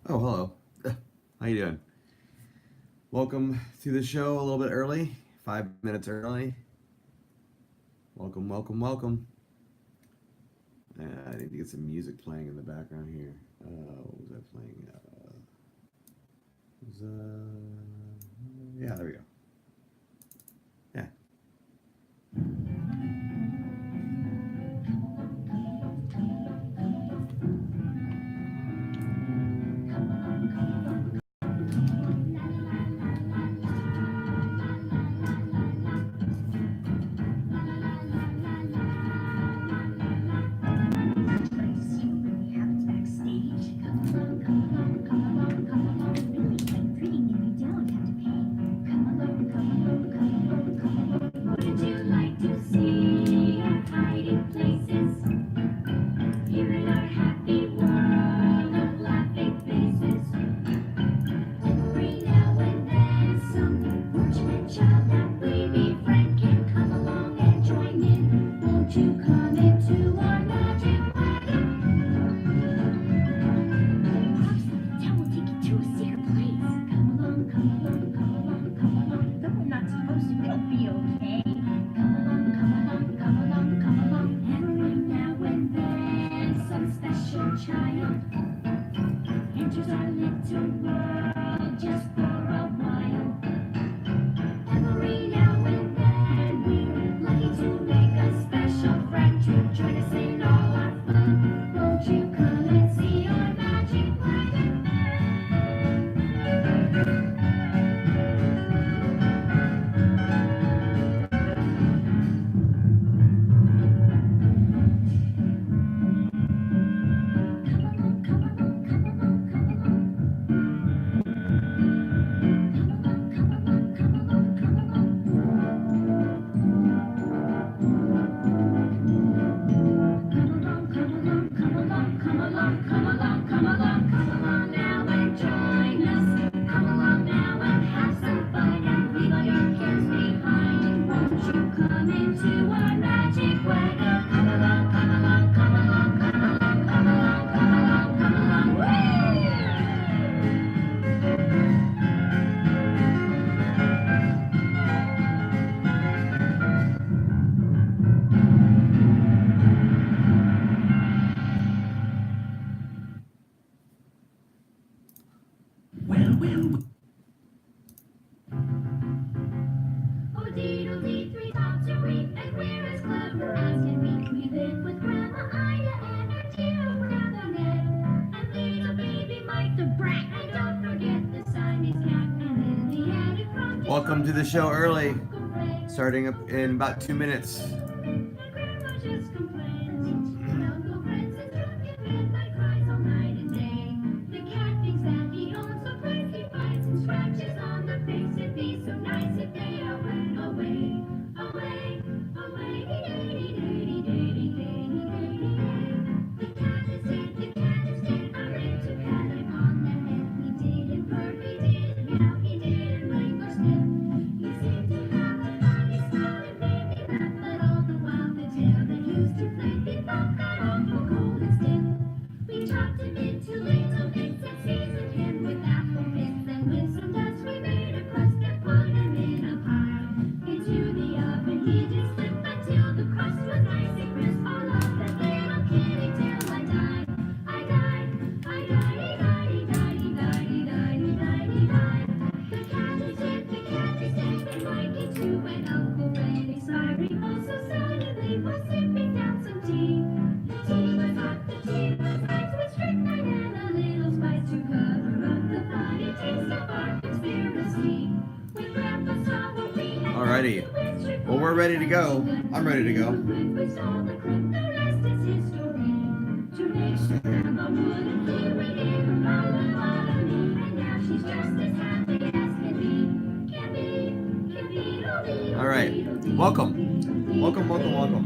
Oh, hello. How you doing? Welcome to the show a little bit early, 5 minutes early. Welcome, welcome, welcome. I need to get some music playing in the background here. What was I playing? Yeah, there we go. Yeah. Welcome to the show early, starting up in about 2 minutes. Alrighty. Well, we're ready to go. I'm ready to go. All right. Welcome. Welcome, welcome, welcome.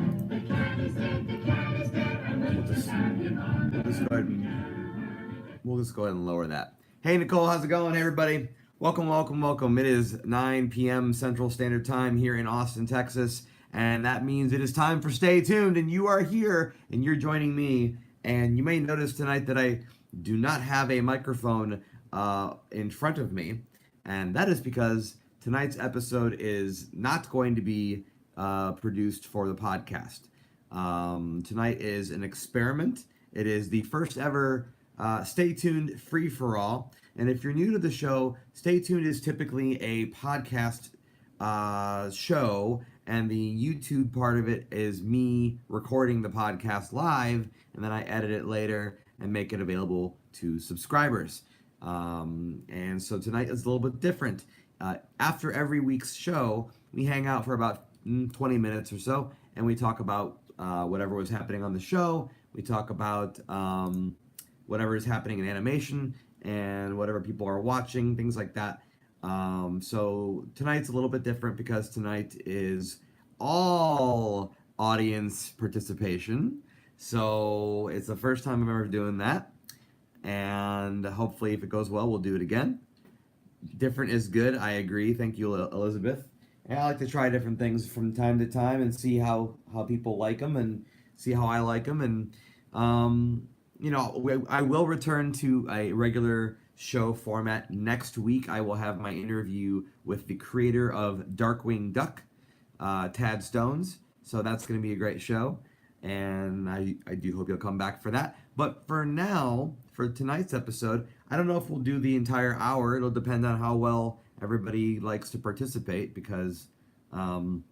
We'll just go ahead and lower that. Hey, Nicole, how's it going? Hey, everybody. Welcome, welcome, welcome. It is 9 p.m. Central Standard Time here in Austin, Texas. And that means it is time for Stay Tuned. And you are here and you're joining me And you may notice tonight that I do not have a microphone in front of me, and that is because tonight's episode is not going to be produced for the podcast. Tonight is an experiment. It is the first ever Stay Tuned free for all. And if you're new to the show, Stay Tuned is typically a podcast show, and the YouTube part of it is me recording the podcast live, and then I edit it later and make it available to subscribers. And so tonight is a little bit different. After every week's show, we hang out for about 20 minutes or so, and we talk about whatever was happening on the show. We talk about whatever is happening in animation and whatever people are watching, things like that. So tonight's a little bit different because tonight is all audience participation. So it's the first time I'm ever doing that. And hopefully, if it goes well, we'll do it again. Different is good. I agree. Thank you, Elizabeth. And I like to try different things from time to time and see how people like them and see how I like them. And, I will return to a regular show format next week. I will have my interview with the creator of Darkwing Duck, Tad Stones. So that's going to be a great show. And I do hope you'll come back for that. But for now, for tonight's episode, I don't know if we'll do the entire hour. It'll depend on how well everybody likes to participate because, if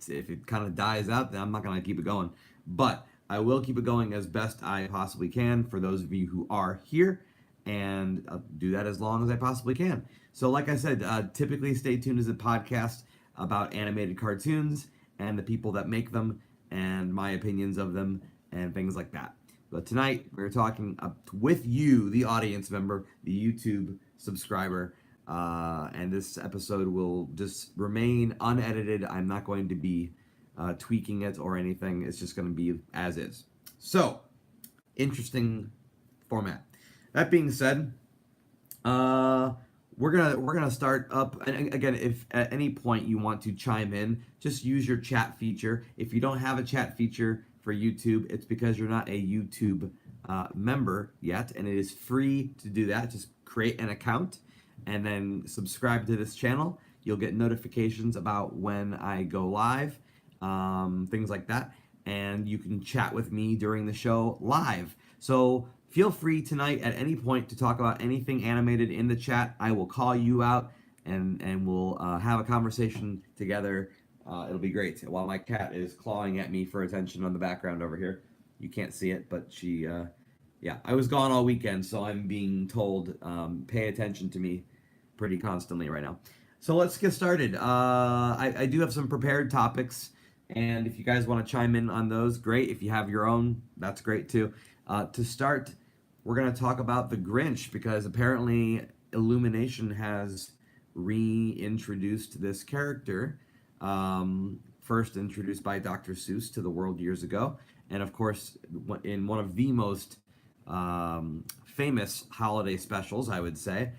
it kind of dies out, then I'm not going to keep it going. But I will keep it going as best I possibly can for those of you who are here, and I'll do that as long as I possibly can. So like I said, typically Stay Tuned is a podcast about animated cartoons and the people that make them and my opinions of them and things like that. But tonight we're talking with you, the audience member, the YouTube subscriber, and this episode will just remain unedited. I'm not going to be tweaking it or anything. It's just going to be as is. So, interesting format. That being said, we're gonna start up. And again, if at any point you want to chime in, just use your chat feature. If you don't have a chat feature for YouTube, it's because you're not a YouTube member yet, and it is free to do that. Just create an account and then subscribe to this channel. You'll get notifications about when I go live, things like that, and you can chat with me during the show live. So feel free tonight at any point to talk about anything animated in the chat. I will call you out and we'll have a conversation together. It'll be great. While my cat is clawing at me for attention on the background over here. You can't see it, but she, I was gone all weekend, so I'm being told pay attention to me pretty constantly right now. So let's get started. I do have some prepared topics, and if you guys want to chime in on those, great. If you have your own, that's great too. To start, we're going to talk about the Grinch because apparently Illumination has reintroduced this character, first introduced by Dr. Seuss to the world years ago, and of course in one of the most famous holiday specials, I would say,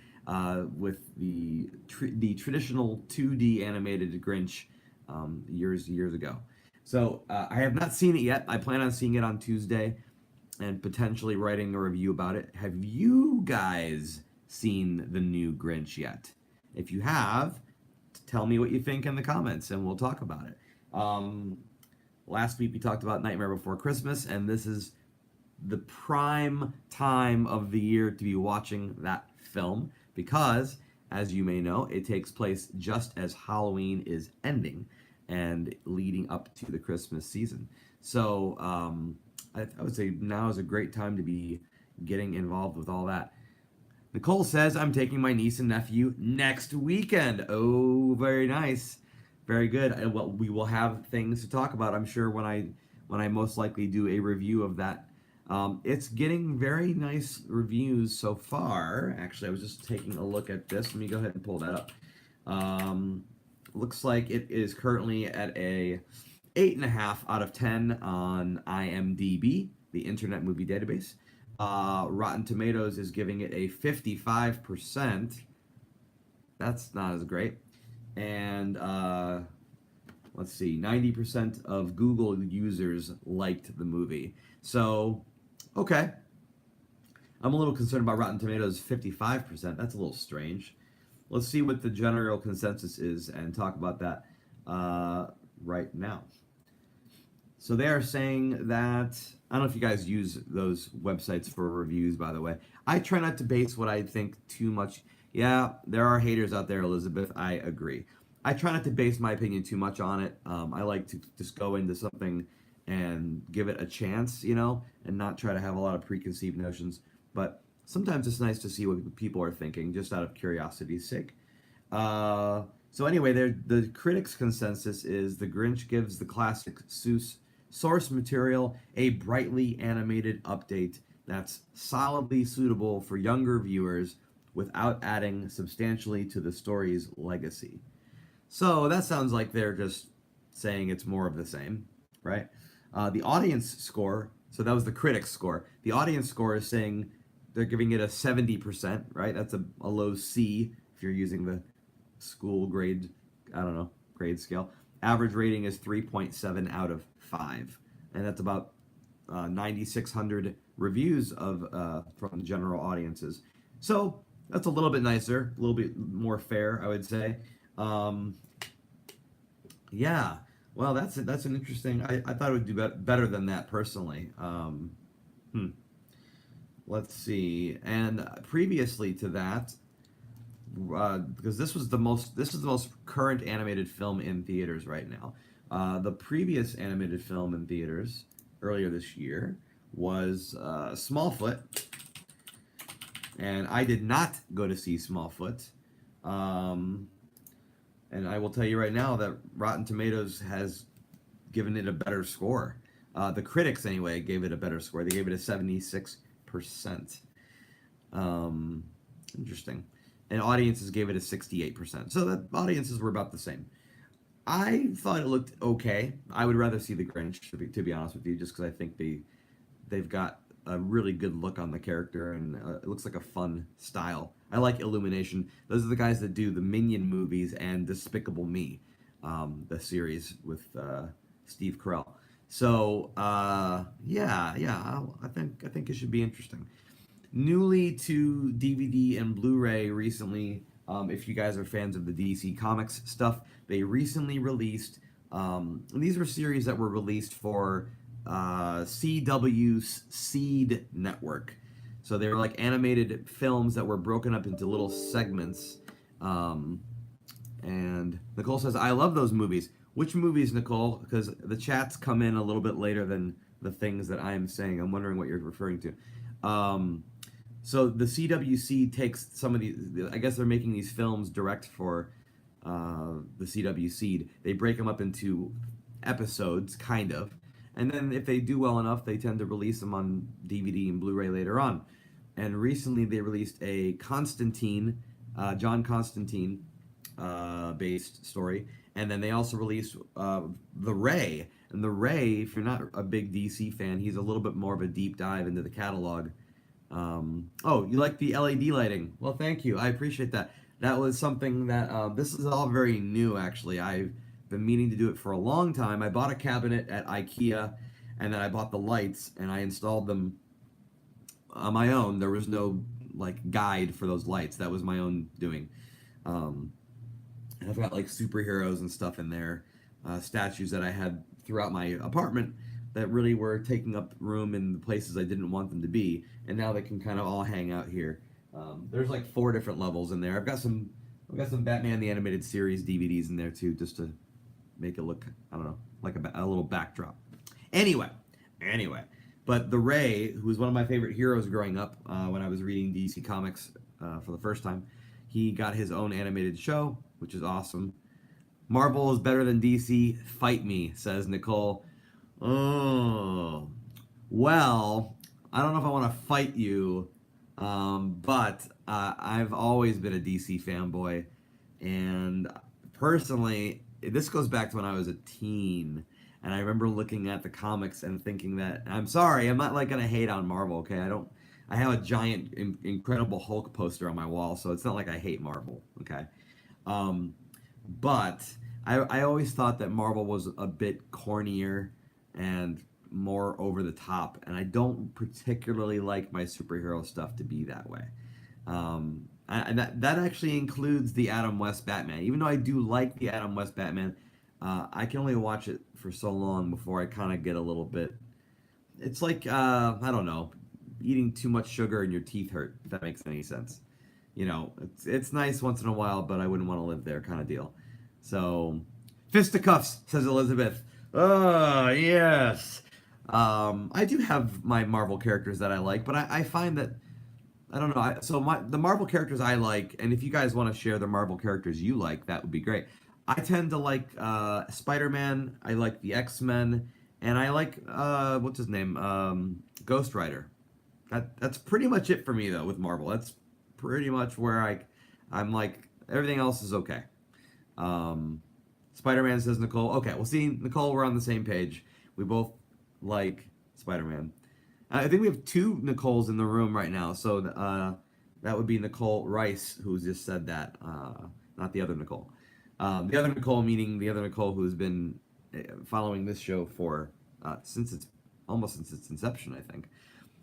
with the traditional 2D animated Grinch years ago. So I have not seen it yet. I plan on seeing it on Tuesday and potentially writing a review about it. Have you guys seen the new Grinch yet? If you have, tell me what you think in the comments and we'll talk about it. Last week we talked about Nightmare Before Christmas, and this is the prime time of the year to be watching that film because, as you may know, it takes place just as Halloween is ending and leading up to the Christmas season. So I would say now is a great time to be getting involved with all that. Nicole says, I'm taking my niece and nephew next weekend. Oh, very nice. Very good. Well, we will have things to talk about, I'm sure, when I most likely do a review of that. It's getting very nice reviews so far. Actually, I was just taking a look at this. Let me go ahead and pull that up. Looks like it is currently at a 8.5 out of 10 on IMDb, the Internet Movie Database. Rotten Tomatoes is giving it a 55%. That's not as great. And let's see, 90% of Google users liked the movie. So, okay. I'm a little concerned about Rotten Tomatoes 55%. That's a little strange. Let's see what the general consensus is and talk about that right now. So they are saying that, I don't know if you guys use those websites for reviews, by the way. I try not to base what I think too much. Yeah, there are haters out there, Elizabeth. I agree. I try not to base my opinion too much on it. I like to just go into something and give it a chance, and not try to have a lot of preconceived notions. But sometimes it's nice to see what people are thinking, just out of curiosity's sake. So anyway, the critics' consensus is The Grinch gives the classic Seuss source material a brightly animated update that's solidly suitable for younger viewers without adding substantially to the story's legacy. So that sounds like they're just saying it's more of the same, right? The audience score, so that was the critics' score. The audience score is saying they're giving it a 70%, right? That's a low C if you're using the school grade, I don't know, grade scale. Average rating is 3.7 out of 5. And that's about 9,600 reviews from general audiences. So that's a little bit nicer, a little bit more fair, I would say. Yeah, well, that's an interesting. I thought it would do better than that personally. Let's see. And previously to that, because this is the most current animated film in theaters right now. The previous animated film in theaters earlier this year was Smallfoot, and I did not go to see Smallfoot. And I will tell you right now that Rotten Tomatoes has given it a better score. The critics, anyway, gave it a better score. They gave it a 76%. Interesting. And audiences gave it a 68%. So the audiences were about the same. I thought it looked okay. I would rather see The Grinch, to be honest with you, just because I think they've got a really good look on the character, and it looks like a fun style. I like Illumination. Those are the guys that do the Minion movies and Despicable Me, the series with Steve Carell. So yeah, I think it should be interesting. Newly to DVD and Blu-ray recently. If you guys are fans of the DC Comics stuff, they recently released. And these were series that were released for CW's Seed Network. So they were like animated films that were broken up into little segments. And Nicole says, I love those movies. Which movies, Nicole? Because the chats come in a little bit later than the things that I'm saying. I'm wondering what you're referring to. So the CWC takes some of these, I guess they're making these films direct for the CW Seed. They break them up into episodes, kind of. And then if they do well enough, they tend to release them on DVD and Blu-ray later on. And recently they released a Constantine, John Constantine based story. And then they also released The Ray. And The Ray, if you're not a big DC fan, he's a little bit more of a deep dive into the catalog. Oh, you like the LED lighting? Well, thank you. I appreciate that. That was something that, this is all very new, actually. I've been meaning to do it for a long time. I bought a cabinet at IKEA, and then I bought the lights, and I installed them on my own. There was no, guide for those lights. That was my own doing. And I've got, superheroes and stuff in there, statues that I had throughout my apartment that really were taking up room in the places I didn't want them to be, and now they can kind of all hang out here. There's 4 different levels in there. I've got some Batman the Animated Series DVDs in there too, just to make it look, I don't know, like a little backdrop. Anyway, but the Ray, who was one of my favorite heroes growing up when I was reading DC Comics for the first time, he got his own animated show, which is awesome. Marvel is better than DC. Fight me, says Nicole. Oh, well, I don't know if I want to fight you, but I've always been a DC fanboy, and personally, this goes back to when I was a teen, and I remember looking at the comics and thinking that, I'm sorry, I'm not gonna hate on Marvel, okay? I have a giant Incredible Hulk poster on my wall, so it's not like I hate Marvel, okay? But I always thought that Marvel was a bit cornier and more over the top, and I don't particularly like my superhero stuff to be that way. And that actually includes the Adam West Batman. Even though I do like the Adam West Batman, I can only watch it for so long before I kind of get a little bit. It's like I don't know, eating too much sugar and your teeth hurt. If that makes any sense. It's nice once in a while, but I wouldn't want to live there, kind of deal. So, fisticuffs, says Elizabeth. Oh yes. I do have my Marvel characters that I like, but I find that I don't know. The Marvel characters I like, and if you guys want to share the Marvel characters you like, that would be great. I tend to like Spider-Man. I like the X-Men, and I like what's his name, Ghost Rider. That's pretty much it for me though with Marvel. That's pretty much where I'm like everything else is okay. Spider-Man, says Nicole. Okay, well, see, Nicole, we're on the same page. We both like Spider-Man. I think we have two Nicoles in the room right now, so that would be Nicole Rice, who just said that, not the other Nicole. The other Nicole, meaning the other Nicole who's been following this show for since its inception, I think.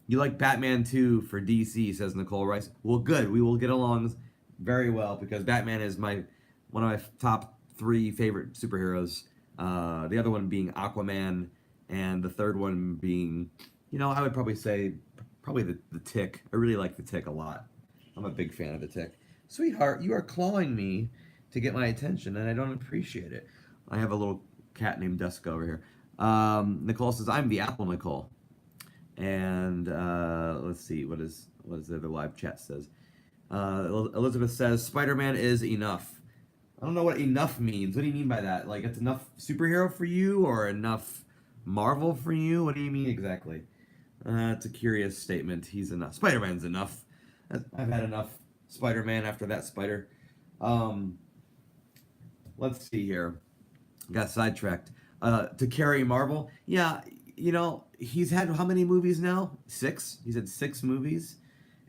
You like Batman 2 for DC, says Nicole Rice. Well, good. We will get along very well because Batman is one of my top 3 favorite superheroes. The other one being Aquaman, and the third one being, I would probably say probably the Tick. I really like the Tick a lot. I'm a big fan of the Tick. Sweetheart, you are clawing me to get my attention, and I don't appreciate it. I have a little cat named Duska over here. Nicole says, I'm the Apple Nicole. And let's see, what is the other live chat says? Elizabeth says, Spider-Man is enough. I don't know what enough means. What do you mean by that? Like, it's enough superhero for you or enough Marvel for you? What do you mean exactly? It's a curious statement. He's enough. Spider-Man's enough. I've had enough Spider-Man after that spider. Let's see here. Got sidetracked. To carry Marvel. Yeah, he's had how many movies now? 6? He's had 6 movies.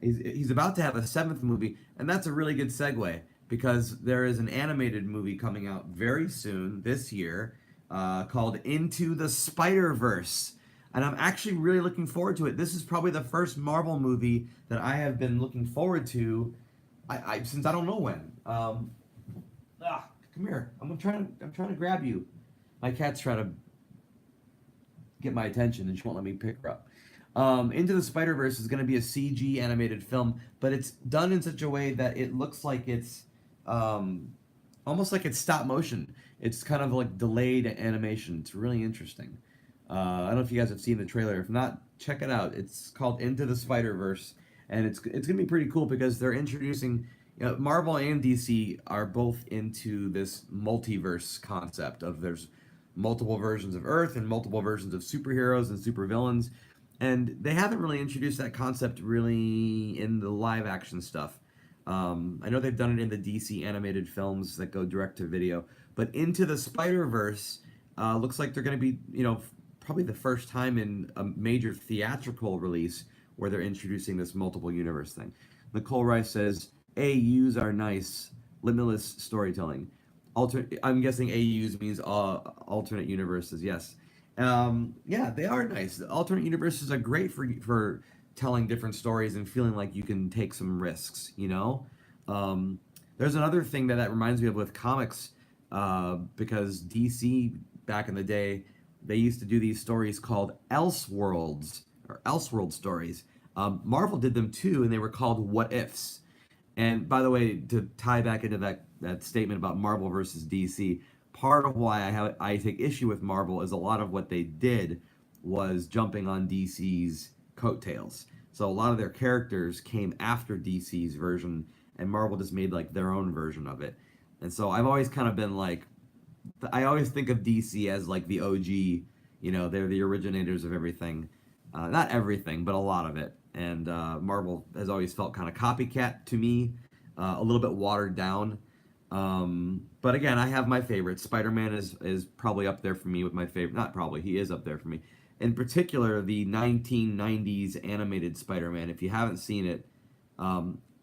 He's about to have a 7th movie, and that's a really good segue because there is an animated movie coming out very soon this year called Into the Spider-Verse. And I'm actually really looking forward to it. This is probably the first Marvel movie that I have been looking forward to since I don't know when. Come here. I'm trying to grab you. My cat's trying to get my attention and she won't let me pick her up. Into the Spider-Verse is going to be a CG animated film, but it's done in such a way that it looks like it's almost like it's stop motion. It's kind of like delayed animation. It's really interesting. I don't know if you guys have seen the trailer. If not, check it out. It's called Into the Spider-Verse, and it's gonna be pretty cool because they're introducing. Marvel and DC are both into this multiverse concept of there's multiple versions of Earth and multiple versions of superheroes and supervillains, and they haven't really introduced that concept really in the live action stuff. I know they've done it in the DC animated films that go direct to video, but Into the Spider-Verse looks like they're going to be, probably the first time in a major theatrical release where they're introducing this multiple universe thing. Nicole Rice says, AUs are nice, limitless storytelling. I'm guessing AUs means alternate universes, yes. Yeah, they are nice. The alternate universes are great for telling different stories and feeling like you can take some risks, There's another thing that reminds me of with comics, because DC, back in the day, they used to do these stories called Elseworlds, or Elseworld stories. Marvel did them too, and they were called What Ifs. And by the way, to tie back into that statement about Marvel versus DC, part of why I take issue with Marvel is a lot of what they did was jumping on DC's coattails. So a lot of their characters came after DC's version, and Marvel just made like their own version of it. And so I've always kind of been like, I always think of DC as like the OG, they're the originators of everything. Not everything, but a lot of it. And Marvel has always felt kind of copycat to me, a little bit watered down. But again, I have my favorites. Spider-Man is probably up there for me with my favorite. Not probably, he is up there for me. In particular, the 1990s animated Spider-Man. If you haven't seen it,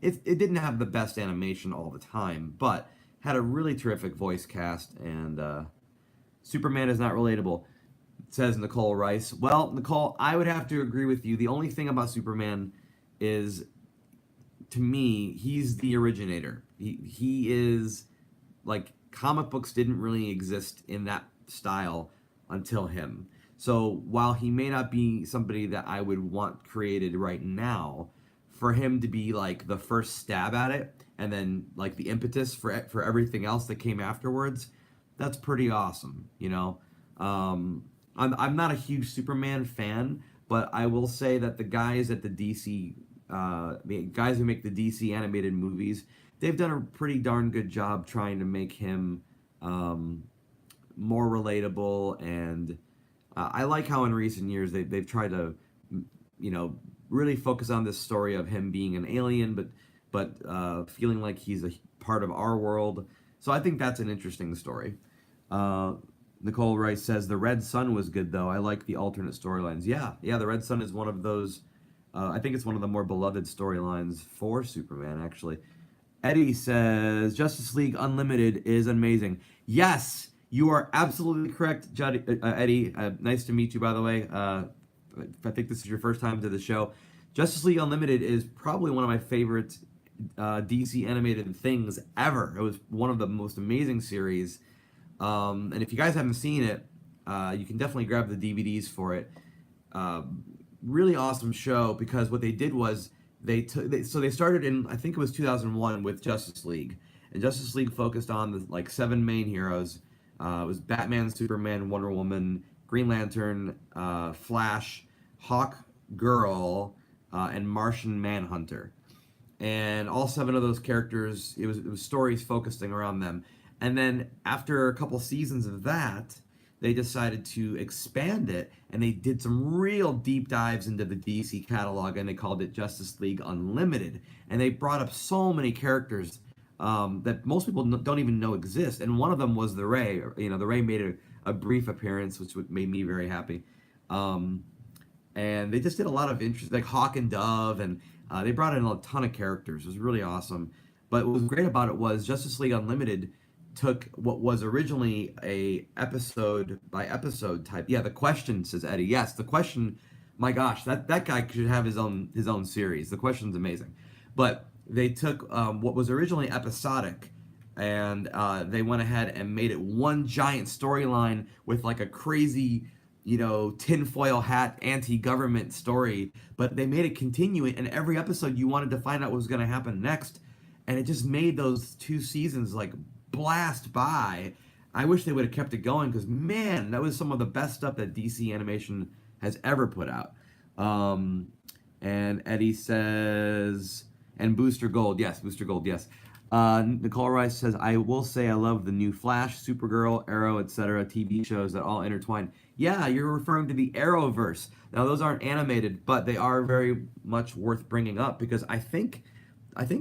it didn't have the best animation all the time, but had a really terrific voice cast, and Superman is not relatable, says Nicole Rice. Well, Nicole, I would have to agree with you. The only thing about Superman is, to me, he's the originator. He is, like, comic books didn't really exist in that style until him. So while he may not be somebody that I would want created right now, for him to be like the first stab at it, and then like the impetus for everything else that came afterwards, that's pretty awesome. I'm not a huge Superman fan, but I will say that the guys at the guys who make the DC animated movies, they've done a pretty darn good job trying to make him more relatable. And I like how in recent years they've tried to, really focus on this story of him being an alien, but feeling like he's a part of our world. So I think that's an interesting story. Nicole Rice says the Red Sun was good though. I like the alternate storylines. Yeah, the Red Sun is one of those. I think it's one of the more beloved storylines for Superman, actually. Eddie says Justice League Unlimited is amazing. Yes, you are absolutely correct, Eddie. Nice to meet you, by the way. I think this is your first time to the show. Justice League Unlimited is probably one of my favorite DC animated things ever. It was one of the most amazing series. And if you guys haven't seen it, you can definitely grab the DVDs for it. Really awesome show, because what they did was they started in, I think it was 2001 with Justice League, and Justice League focused on the 7 main heroes. It was Batman, Superman, Wonder Woman, Green Lantern, Flash, Hawk Girl, and Martian Manhunter. And all 7 of those characters, it was stories focusing around them. And then after a couple seasons of that, they decided to expand it, and they did some real deep dives into the DC catalog, and they called it Justice League Unlimited. And they brought up so many characters that most people don't even know exist. And one of them was the Ray. The Ray made a brief appearance, which made me very happy. And they just did a lot of interest, like Hawk and Dove, and they brought in a ton of characters. It was really awesome. But what was great about it was Justice League Unlimited took what was originally a episode by episode type. Yeah, The Question, says Eddie. Yes, The Question. My gosh, that guy should have his own series. The Question's amazing. But they took what was originally episodic, and they went ahead and made it one giant storyline with like a crazy, tinfoil hat anti-government story. But they made it continuing, and every episode you wanted to find out what was going to happen next, and it just made those 2 seasons like blast by. I wish they would have kept it going, because man, that was some of the best stuff that DC animation has ever put out. And Eddie says, and Booster Gold, yes. Nicole Rice says, I will say I love the new Flash, Supergirl, Arrow, etc. TV shows that all intertwine. Yeah, you're referring to the Arrowverse. Now those aren't animated, but they are very much worth bringing up, because I think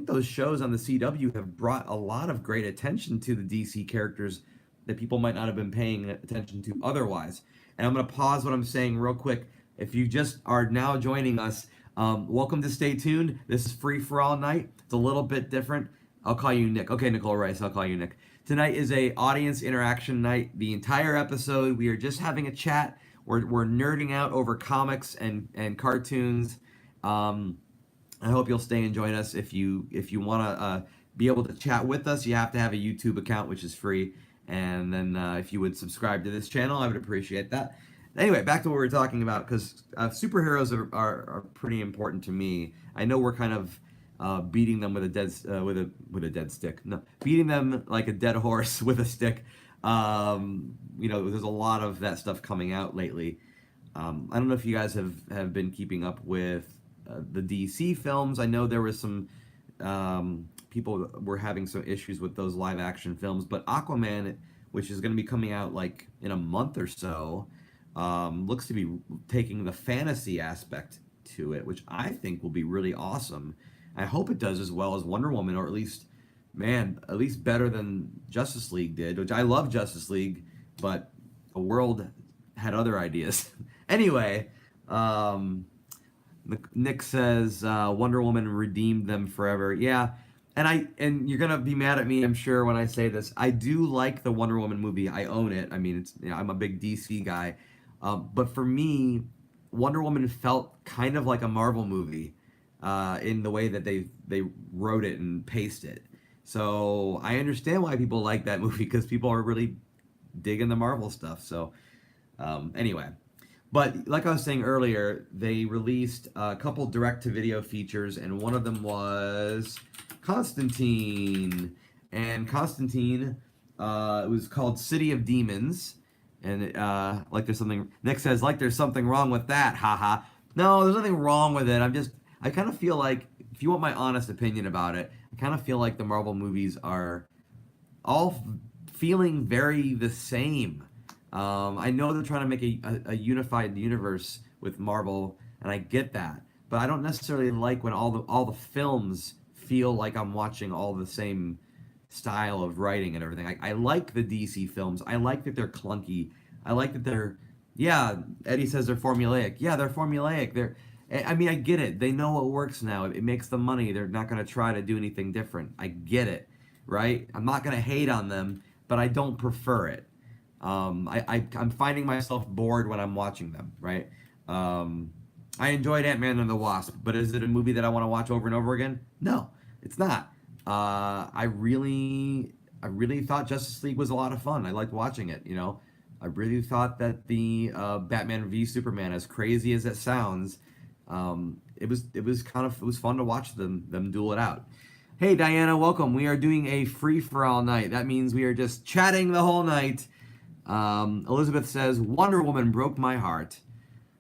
those shows on the CW have brought a lot of great attention to the DC characters that people might not have been paying attention to otherwise. And I'm going to pause what I'm saying real quick. If you just are now joining us, welcome to Stay Tuned. This is Free for All night. It's a little bit different. I'll call you Nick. Okay, Nicole Rice, I'll call you Nick. Tonight is a audience interaction night. The entire episode, we are just having a chat. We're nerding out over comics and cartoons. I hope you'll stay and join us. If you want to be able to chat with us, you have to have a YouTube account, which is free. And then if you would subscribe to this channel, I would appreciate that. Anyway, back to what we were talking about, because superheroes are pretty important to me. I know we're kind of beating them with a dead stick. No, beating them like a dead horse with a stick. There's a lot of that stuff coming out lately. I don't know if you guys have been keeping up with the DC films. I know there was some people were having some issues with those live action films, but Aquaman, which is going to be coming out like in a month or so, looks to be taking the fantasy aspect to it, which I think will be really awesome. I hope it does as well as Wonder Woman, or at least better than Justice League did, which I love Justice League, but the world had other ideas. Anyway, Nick says Wonder Woman redeemed them forever. Yeah, and you're gonna be mad at me, I'm sure, when I say this. I do like the Wonder Woman movie. I own it. I mean, I'm a big DC guy, but for me, Wonder Woman felt kind of like a Marvel movie, in the way that they wrote it and paced it. So I understand why people like that movie, because people are really digging the Marvel stuff. So anyway. But like I was saying earlier, they released a couple direct-to-video features, and one of them was Constantine. And Constantine, it was called City of Demons. And like there's something, Nick says, like there's something wrong with that, haha. No, there's nothing wrong with it. I kind of feel like, if you want my honest opinion about it, I kind of feel like the Marvel movies are all feeling very the same. I know they're trying to make a unified universe with Marvel, and I get that, but I don't necessarily like when all the films feel like I'm watching all the same style of writing and everything. I like the DC films. I like that they're clunky. I like that yeah. Eddie says they're formulaic. Yeah, they're formulaic. I mean, I get it. They know what works now. It makes them money. They're not going to try to do anything different. I get it, right? I'm not going to hate on them, but I don't prefer it. I'm finding myself bored when I'm watching them, right? I enjoyed Ant-Man and the Wasp, but is it a movie that I want to watch over and over again? No, it's not. I really thought Justice League was a lot of fun. I liked watching it, you know. I really thought that the Batman v Superman, as crazy as it sounds, it was fun to watch them duel it out. Hey Diana, welcome. We are doing a free for all night. That means we are just chatting the whole night. Elizabeth says Wonder Woman broke my heart,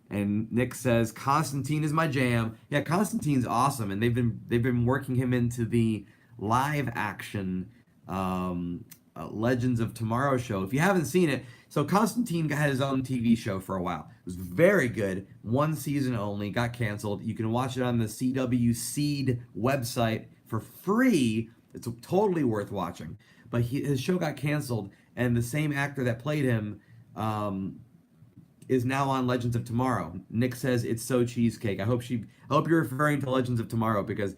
and Nick says Constantine is my jam. Yeah, Constantine's awesome, and they've been working him into the live action Legends of Tomorrow show. If you haven't seen it, so Constantine had his own TV show for a while. It was very good. One season only, got canceled. You can watch it on the CW Seed website for free. It's totally worth watching. But his show got canceled, and the same actor that played him is now on Legends of Tomorrow. Nick says it's so cheesecake. I hope you're referring to Legends of Tomorrow, because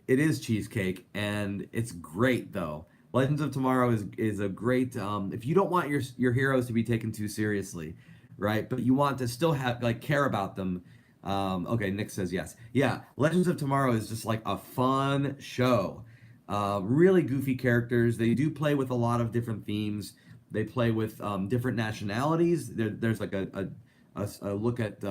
it is cheesecake, and it's great though. Legends of Tomorrow is a great, if you don't want your heroes to be taken too seriously, right? But you want to still care about them. Okay, Nick says yes. Yeah, Legends of Tomorrow is just like a fun show. Really goofy characters. They do play with a lot of different themes. They play with different nationalities. There's like a look at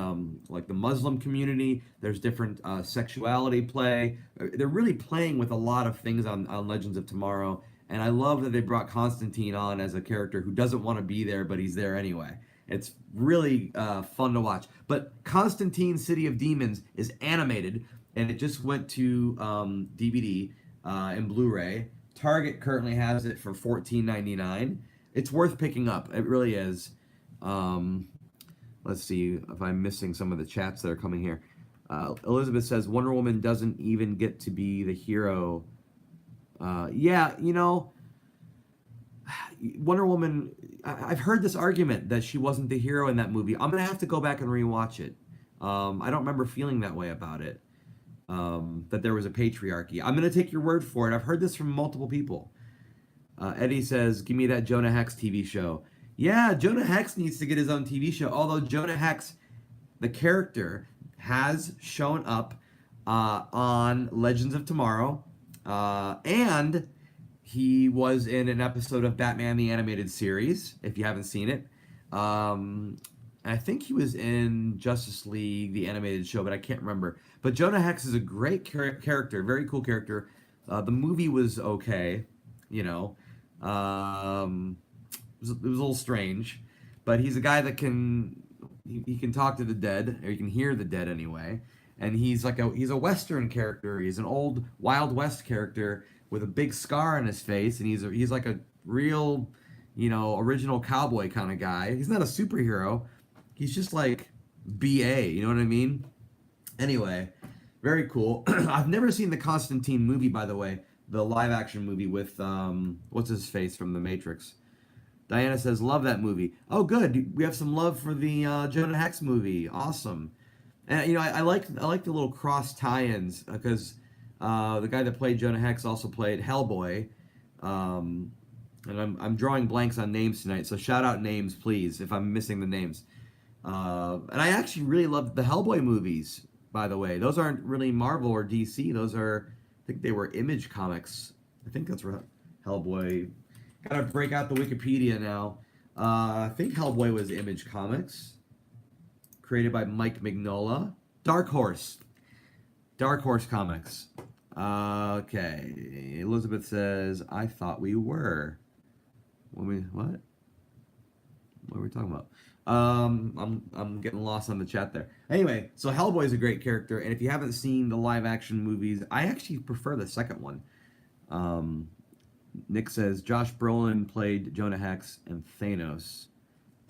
like the Muslim community. There's different sexuality play. They're really playing with a lot of things on Legends of Tomorrow. And I love that they brought Constantine on as a character who doesn't want to be there, but he's there anyway. It's really fun to watch. But Constantine City of Demons is animated, and it just went to DVD and Blu-ray. Target currently has it for $14.99. It's worth picking up. It really is. Let's see if I'm missing some of the chats that are coming here. Elizabeth says Wonder Woman doesn't even get to be the hero. Yeah, you know, Wonder Woman, I've heard this argument that she wasn't the hero in that movie. I'm going to have to go back and rewatch it. I don't remember feeling that way about it, that there was a patriarchy. I'm going to take your word for it. I've heard this from multiple people. Eddie says, give me that Jonah Hex TV show. Yeah, Jonah Hex needs to get his own TV show, although Jonah Hex, the character, has shown up on Legends of Tomorrow, and he was in an episode of Batman the Animated Series, if you haven't seen it. I think he was in Justice League, the animated show, but I can't remember. But Jonah Hex is a great character, very cool character. The movie was okay, you know. It was a little strange, but he's a guy that he can talk to the dead, or he can hear the dead anyway. And he's a Western character. He's an old Wild West character with a big scar on his face, and he's like a real, you know, original cowboy kind of guy. He's not a superhero. He's just like BA, you know what I mean? Anyway, very cool. I've never seen the Constantine movie, by the way, the live action movie with what's his face from The Matrix. Diana says, love that movie. Oh, good. We have some love for the Jonah Hex movie. Awesome. And, you know, I like the little cross tie-ins, because The guy that played Jonah Hex also played Hellboy. Um, and I'm drawing blanks on names tonight, so shout out names, please, if I'm missing the names. And I actually really loved the Hellboy movies, by the way. Those aren't really Marvel or DC. Those are, I think they were Image Comics. I think that's where Hellboy. Gotta break out the Wikipedia now. I think Hellboy was Image Comics, created by Mike Mignola. Dark Horse. Dark Horse Comics. Okay. Elizabeth says, I thought we were. What? What are we talking about? I'm getting lost on the chat there. Anyway, so Hellboy's a great character, and if you haven't seen the live action movies, I actually prefer the second one. Nick says Josh Brolin played Jonah Hex and Thanos.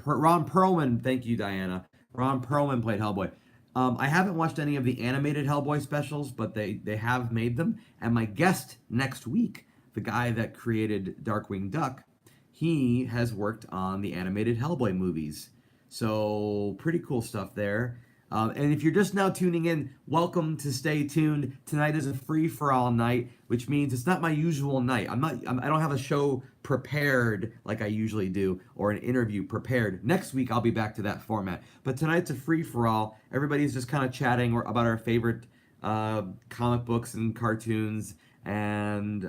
Ron Perlman, thank you, Diana. Ron Perlman played Hellboy. I haven't watched any of the animated Hellboy specials, but they have made them. And my guest next week, the guy that created Darkwing Duck, he has worked on the animated Hellboy movies. So pretty cool stuff there. And if you're just now tuning in, welcome to Stay Tuned. Tonight is a free-for-all night, which means it's not my usual night. I don't have a show prepared like I usually do, or an interview prepared. Next week, I'll be back to that format. But tonight's a free-for-all. Everybody's just kind of chatting about our favorite comic books and cartoons, and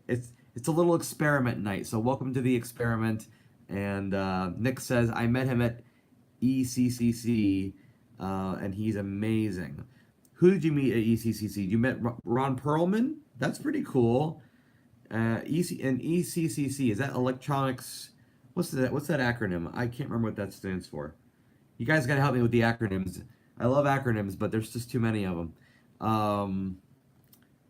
it's a little experiment night. So welcome to the experiment. And Nick says, I met him at ECCC, and he's amazing. Who did you meet at ECCC? You met Ron Perlman? That's pretty cool. ECCC, is that electronics? What's that acronym? I can't remember what that stands for. You guys gotta help me with the acronyms. I love acronyms, but there's just too many of them.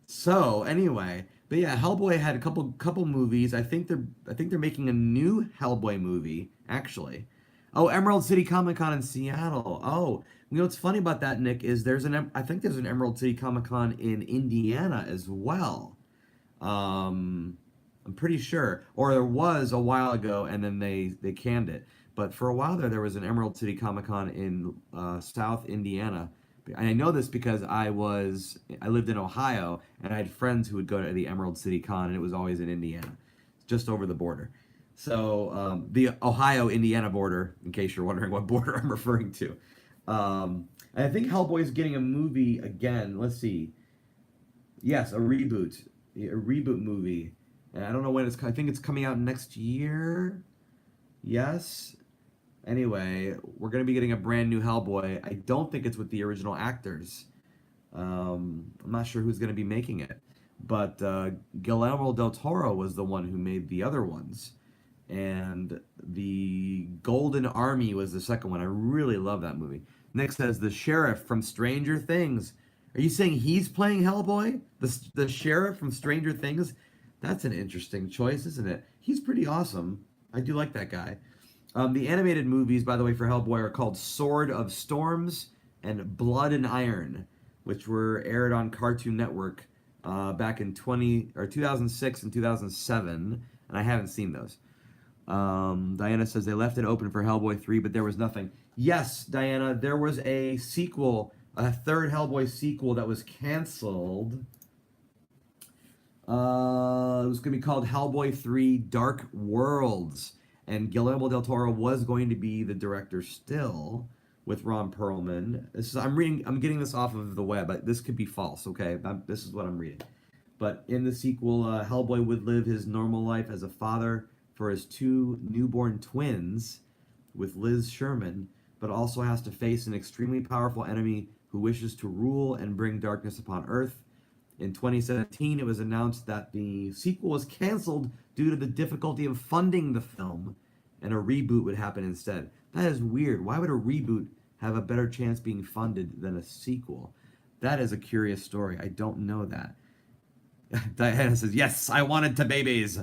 So anyway, but yeah, Hellboy had a couple movies. I think they're making a new Hellboy movie, actually. Oh, Emerald City Comic Con in Seattle. Oh, you know what's funny about that, Nick, is I think there's an Emerald City Comic Con in Indiana as well. I'm pretty sure, or there was a while ago, and then they canned it. But for a while there was an Emerald City Comic Con in South Indiana. And I know this because I lived in Ohio, and I had friends who would go to the Emerald City Con, and it was always in Indiana, just over the border. So the Ohio-Indiana border, in case you're wondering what border I'm referring to. And I think Hellboy's getting a movie again. Let's see. Yes, a reboot movie. And I don't know when I think it's coming out next year. Yes. Anyway, we're going to be getting a brand new Hellboy. I don't think it's with the original actors. I'm not sure who's going to be making it. But Guillermo del Toro was the one who made the other ones. And the Golden Army was the second one. I really love that movie. Nick says, the sheriff from Stranger Things. Are you saying he's playing Hellboy? The sheriff from Stranger Things? That's an interesting choice, isn't it? He's pretty awesome. I do like that guy. The animated movies, by the way, for Hellboy are called Sword of Storms and Blood and Iron, which were aired on Cartoon Network back in 2006 and 2007, and I haven't seen those. Diana says they left it open for Hellboy 3, but there was nothing. Yes, Diana, there was a sequel, a third Hellboy sequel that was canceled. It was going to be called Hellboy 3 Dark Worlds. And Guillermo del Toro was going to be the director still with Ron Perlman. I'm getting this off of the web. This could be false, okay? This is what I'm reading. But in the sequel, Hellboy would live his normal life as a father for his two newborn twins with Liz Sherman, but also has to face an extremely powerful enemy who wishes to rule and bring darkness upon Earth. In 2017, it was announced that the sequel was canceled due to the difficulty of funding the film, and a reboot would happen instead. That is weird. Why would a reboot have a better chance being funded than a sequel? That is a curious story. I don't know that. Diana says, yes, I wanted to babies.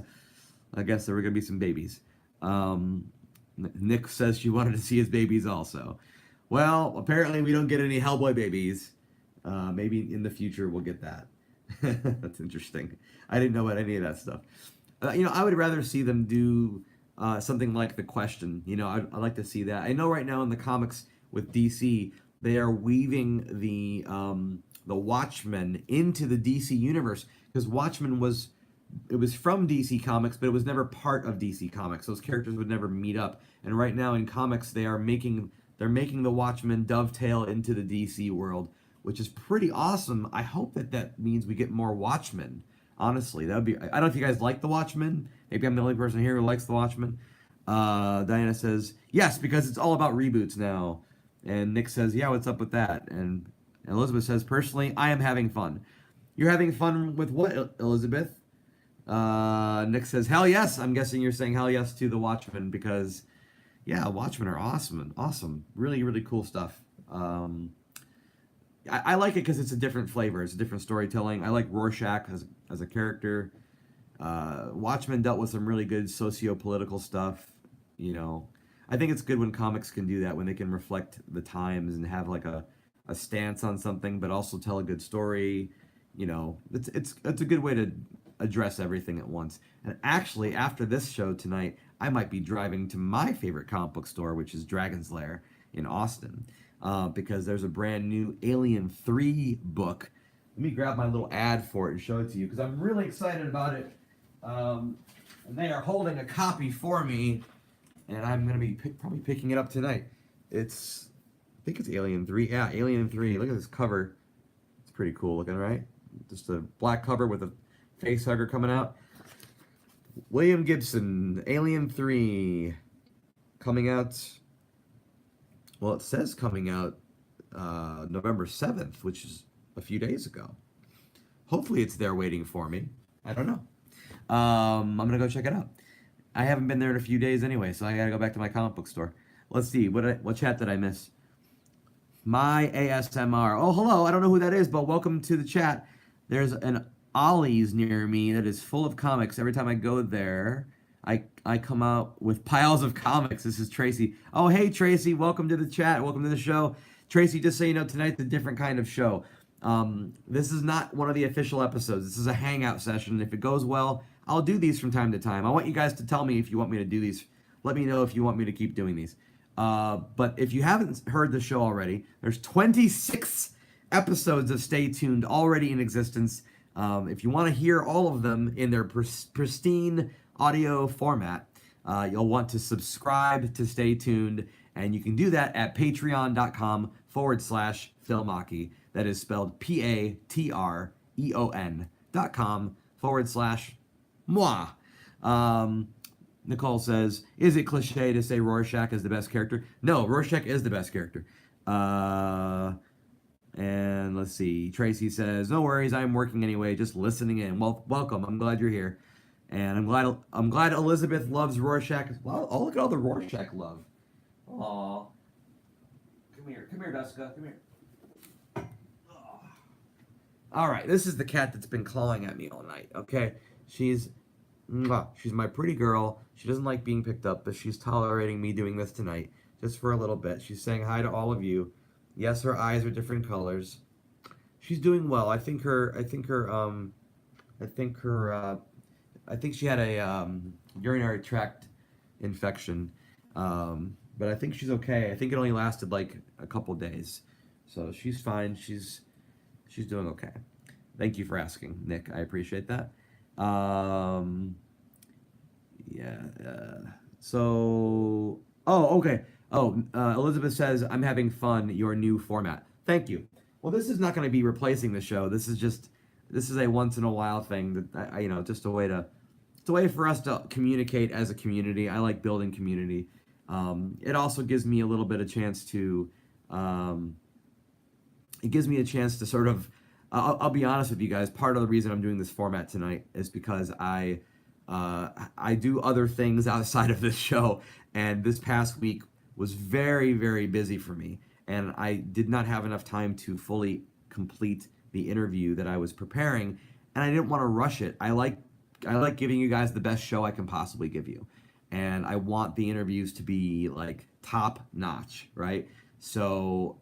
I guess there were going to be some babies. Nick says she wanted to see his babies also. Well, apparently we don't get any Hellboy babies. Maybe in the future we'll get that. That's interesting. I didn't know about any of that stuff. I would rather see them do something like The Question. I'd like to see that. I know right now in the comics with DC, they are weaving the the Watchmen into the DC universe, because Watchmen was from DC Comics, but it was never part of DC Comics. Those characters would never meet up. And right now in comics, they're making the Watchmen dovetail into the DC world, which is pretty awesome. I hope that means we get more Watchmen. Honestly, that would be. I don't know if you guys like the Watchmen. Maybe I'm the only person here who likes the Watchmen. Diana says yes, because it's all about reboots now. And Nick says, yeah, what's up with that? And Elizabeth says, personally, I am having fun. You're having fun with what, Elizabeth? Nick says, hell yes. I'm guessing you're saying hell yes to the Watchmen because, yeah, Watchmen are awesome. Really, really cool stuff. I like it because it's a different flavor. It's a different storytelling. I like Rorschach as a character. Watchmen dealt with some really good socio-political stuff. You know, I think it's good when comics can do that, when they can reflect the times and have like a stance on something, but also tell a good story. You know, it's a good way to address everything at once. And actually, after this show tonight, I might be driving to my favorite comic book store, which is Dragon's Lair in Austin, because there's a brand new Alien 3 book. Let me grab my little ad for it and show it to you, because I'm really excited about it. And they are holding a copy for me, and I'm going to be probably picking it up tonight. I think it's Alien 3. Yeah, Alien 3. Look at this cover. It's pretty cool looking, right? Just a black cover with a face hugger coming out. William Gibson, Alien 3, coming out, well, it says coming out November 7th, which is a few days ago. Hopefully it's there waiting for me. I don't know. I'm going to go check it out. I haven't been there in a few days anyway, so I got to go back to my comic book store. Let's see, what chat did I miss? My ASMR. Oh, hello, I don't know who that is, but welcome to the chat. There's an Ollie's near me that is full of comics. Every time I go there, I come out with piles of comics. This is Tracy. Oh, hey, Tracy. Welcome to the chat. Welcome to the show. Tracy, just so you know, tonight's a different kind of show. This is not one of the official episodes. This is a hangout session. If it goes well, I'll do these from time to time. I want you guys to tell me if you want me to do these. Let me know if you want me to keep doing these. But if you haven't heard the show already, there's 26 episodes of Stay Tuned already in existence. If you want to hear all of them in their pristine audio format, you'll want to subscribe to Stay Tuned, and you can do that at patreon.com/Philmachi. That is spelled patreon.com/moi. Nicole says, is it cliche to say Rorschach is the best character? No, Rorschach is the best character. And let's see. Tracy says, no worries, I'm working anyway, just listening in. Well, welcome. I'm glad you're here. And I'm glad Elizabeth loves Rorschach as well. Oh, look at all the Rorschach love. Aw. Come here, Duska. Come here. Oh. All right, this is the cat that's been clawing at me all night, okay? She's my pretty girl. She doesn't like being picked up, but she's tolerating me doing this tonight, just for a little bit. She's saying hi to all of you. Yes, her eyes are different colors. She's doing well. I think she had a urinary tract infection, but I think she's okay. I think it only lasted like a couple days, so she's fine. She's doing okay. Thank you for asking, Nick. I appreciate that. So, oh, okay. Oh, Elizabeth says, I'm having fun, your new format. Thank you. Well, this is not going to be replacing the show. This is a once in a while thing that, just a way for us to communicate as a community. I like building community. It also gives me a little bit of chance to, sort of, I'll be honest with you guys. Part of the reason I'm doing this format tonight is because I do other things outside of this show, and this past week was very, very busy for me, and I did not have enough time to fully complete the interview that I was preparing, and I didn't want to rush it. I like giving you guys the best show I can possibly give you, and I want the interviews to be like top notch, right? So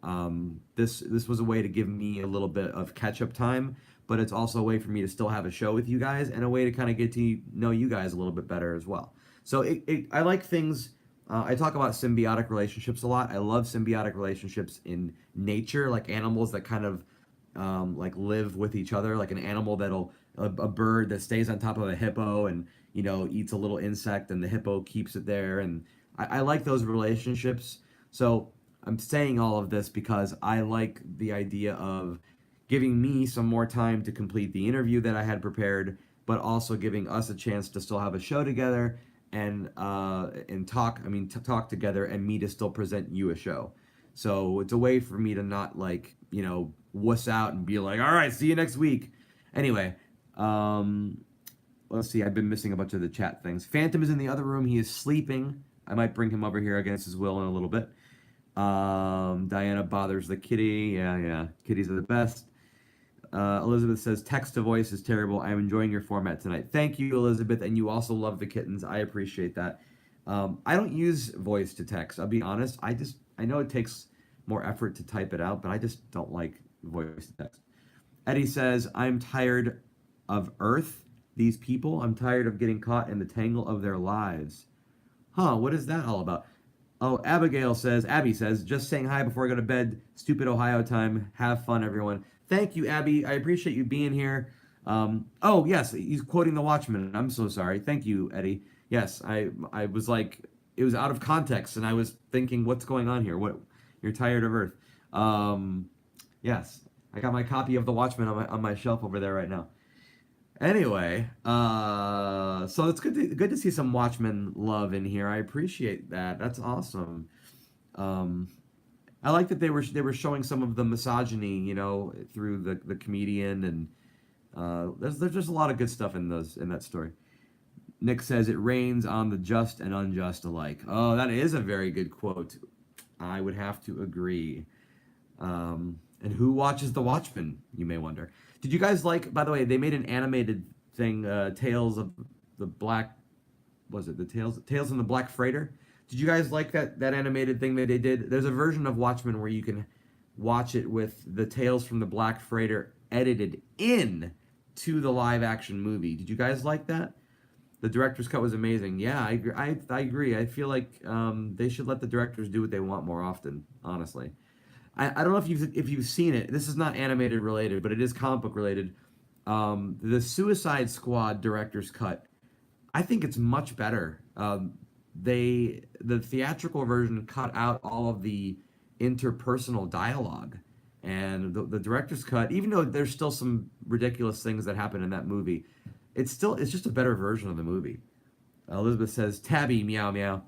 this was a way to give me a little bit of catch-up time, but it's also a way for me to still have a show with you guys, and a way to kind of get to know you guys a little bit better as well. So I like things. I talk about symbiotic relationships a lot. I love symbiotic relationships in nature, like animals that kind of like live with each other, like an animal that'll a bird that stays on top of a hippo and eats a little insect and the hippo keeps it there, and I like those relationships. So I'm saying all of this because I like the idea of giving me some more time to complete the interview that I had prepared, but also giving us a chance to still have a show together and talk. I mean, to talk together, and me to still present you a show. So it's a way for me to not like wuss out and be like, all right, see you next week. Anyway, let's see. I've been missing a bunch of the chat things. Phantom is in the other room. He is sleeping. I might bring him over here against his will in a little bit. Diana bothers the kitty. Yeah. Kitties are the best. Elizabeth says, text to voice is terrible. I'm enjoying your format tonight. Thank you, Elizabeth. And you also love the kittens. I appreciate that. I don't use voice to text. I'll be honest. I know it takes more effort to type it out, but I just don't like voice to text. Eddie says, I'm tired of Earth, these people. I'm tired of getting caught in the tangle of their lives. Huh, what is that all about? Oh, Abby says, just saying hi before I go to bed. Stupid Ohio time. Have fun, everyone. Thank you, Abby. I appreciate you being here. Oh, yes, he's quoting The Watchmen. I'm so sorry. Thank you, Eddie. Yes, I was like, it was out of context, and I was thinking, what's going on here? What? You're tired of Earth. Yes, I got my copy of The Watchmen on my shelf over there right now. Anyway, so it's good to see some Watchmen love in here. I appreciate that. That's awesome. I like that they were showing some of the misogyny, through the comedian, and there's just a lot of good stuff in that story. Nick says, it rains on the just and unjust alike. Oh, that is a very good quote. I would have to agree. And who watches The Watchmen, you may wonder. Did you guys like, by the way, they made an animated thing, Tales of the Black, was it the Tales in the Black Freighter? Did you guys like that animated thing that they did? There's a version of Watchmen where you can watch it with the Tales from the Black Freighter edited in to the live action movie. Did you guys like that? The director's cut was amazing. Yeah, I agree. I feel like they should let the directors do what they want more often, honestly. I don't know if you've seen it. This is not animated related, but it is comic book related. The Suicide Squad director's cut, I think it's much better. The theatrical version cut out all of the interpersonal dialogue, and the director's cut, even though there's still some ridiculous things that happen in that movie, it's just a better version of the movie. Elizabeth says, Tabby, meow, meow.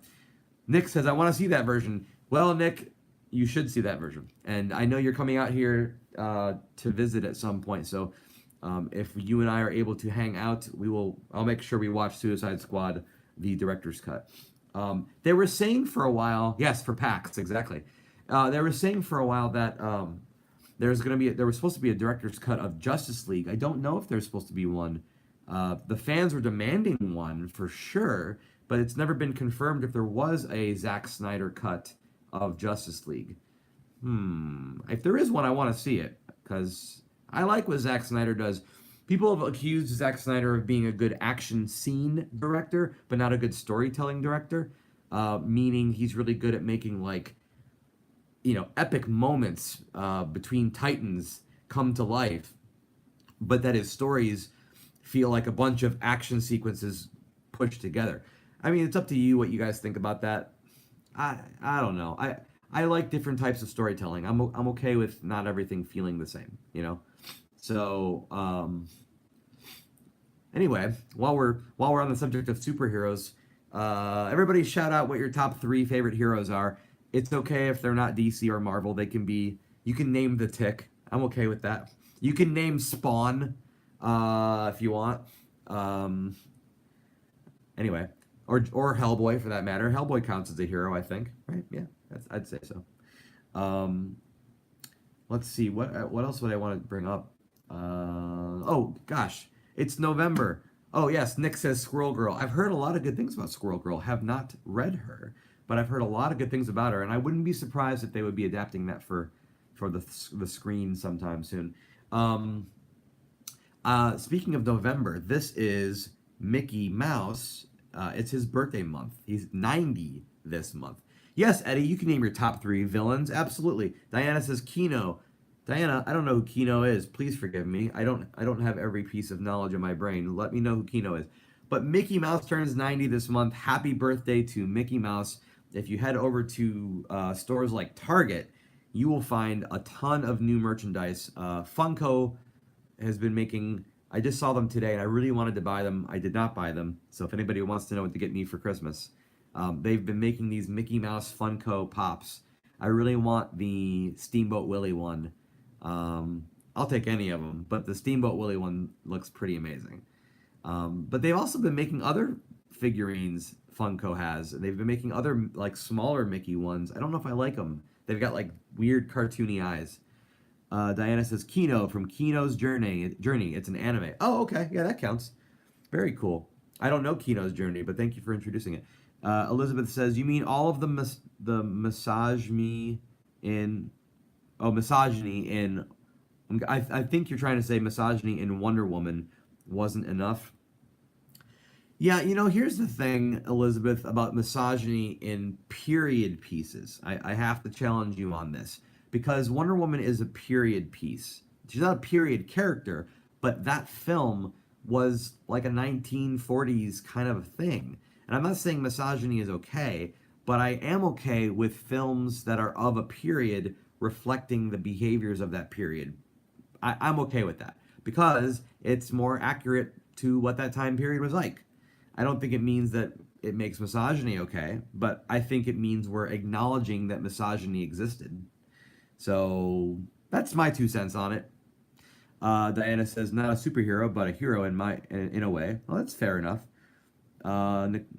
Nick says, I want to see that version. Well, Nick, you should see that version. And I know you're coming out here to visit at some point. So if you and I are able to hang out, I'll make sure we watch Suicide Squad, the director's cut. They were saying for a while, yes, for PAX, exactly. They were saying for a while that there was supposed to be a director's cut of Justice League. I don't know if there's supposed to be one. The fans were demanding one for sure, but it's never been confirmed if there was a Zack Snyder cut of Justice League. If there is one, I want to see it, because I like what Zack Snyder does. People have accused Zack Snyder of being a good action scene director, but not a good storytelling director, meaning he's really good at making, like, epic moments between titans come to life, but that his stories feel like a bunch of action sequences pushed together. I mean, it's up to you what you guys think about that. I don't know. I like different types of storytelling. I'm okay with not everything feeling the same, So anyway, while we're on the subject of superheroes, everybody shout out what your top 3 favorite heroes are. It's okay if they're not DC or Marvel. You can name the Tick. I'm okay with that. You can name Spawn if you want. Anyway, or Hellboy for that matter. Hellboy counts as a hero, I think, right? Yeah, I'd say so. Let's see, what else would I want to bring up? Oh gosh, it's November. Oh yes, Nick says Squirrel Girl. I've heard a lot of good things about Squirrel Girl. Have not read her, but I've heard a lot of good things about her, and I wouldn't be surprised if they would be adapting that for the screen sometime soon. Speaking of November, this is Mickey Mouse. It's his birthday month. He's 90 this month. Yes, Eddie, you can name your top 3 villains. Absolutely. Diana says Kino. Diana, I don't know who Kino is. Please forgive me. I don't have every piece of knowledge in my brain. Let me know who Kino is. But Mickey Mouse turns 90 this month. Happy birthday to Mickey Mouse. If you head over to stores like Target, you will find a ton of new merchandise. Funko has been making. I just saw them today, and I really wanted to buy them. I did not buy them. So if anybody wants to know what to get me for Christmas, they've been making these Mickey Mouse Funko Pops. I really want the Steamboat Willie one. I'll take any of them, but the Steamboat Willie one looks pretty amazing. But they've also been making other figurines. Funko has. They've been making other like smaller Mickey ones. I don't know if I like them. They've got like weird cartoony eyes. Diana says Kino from Kino's Journey. It's an anime. Oh, okay. Yeah, that counts. Very cool. I don't know Kino's Journey, but thank you for introducing it. Elizabeth says, you mean all of the misogyny in... Oh, misogyny in... I think you're trying to say misogyny in Wonder Woman wasn't enough. Yeah, here's the thing, Elizabeth, about misogyny in period pieces. I have to challenge you on this. Because Wonder Woman is a period piece. She's not a period character, but that film was like a 1940s kind of a thing. And I'm not saying misogyny is okay, but I am okay with films that are of a period reflecting the behaviors of that period. I'm okay with that because it's more accurate to what that time period was like. I don't think it means that it makes misogyny okay, but I think it means we're acknowledging that misogyny existed. So that's my 2 cents on it. Diana says, not a superhero, but a hero in a way. Well, that's fair enough.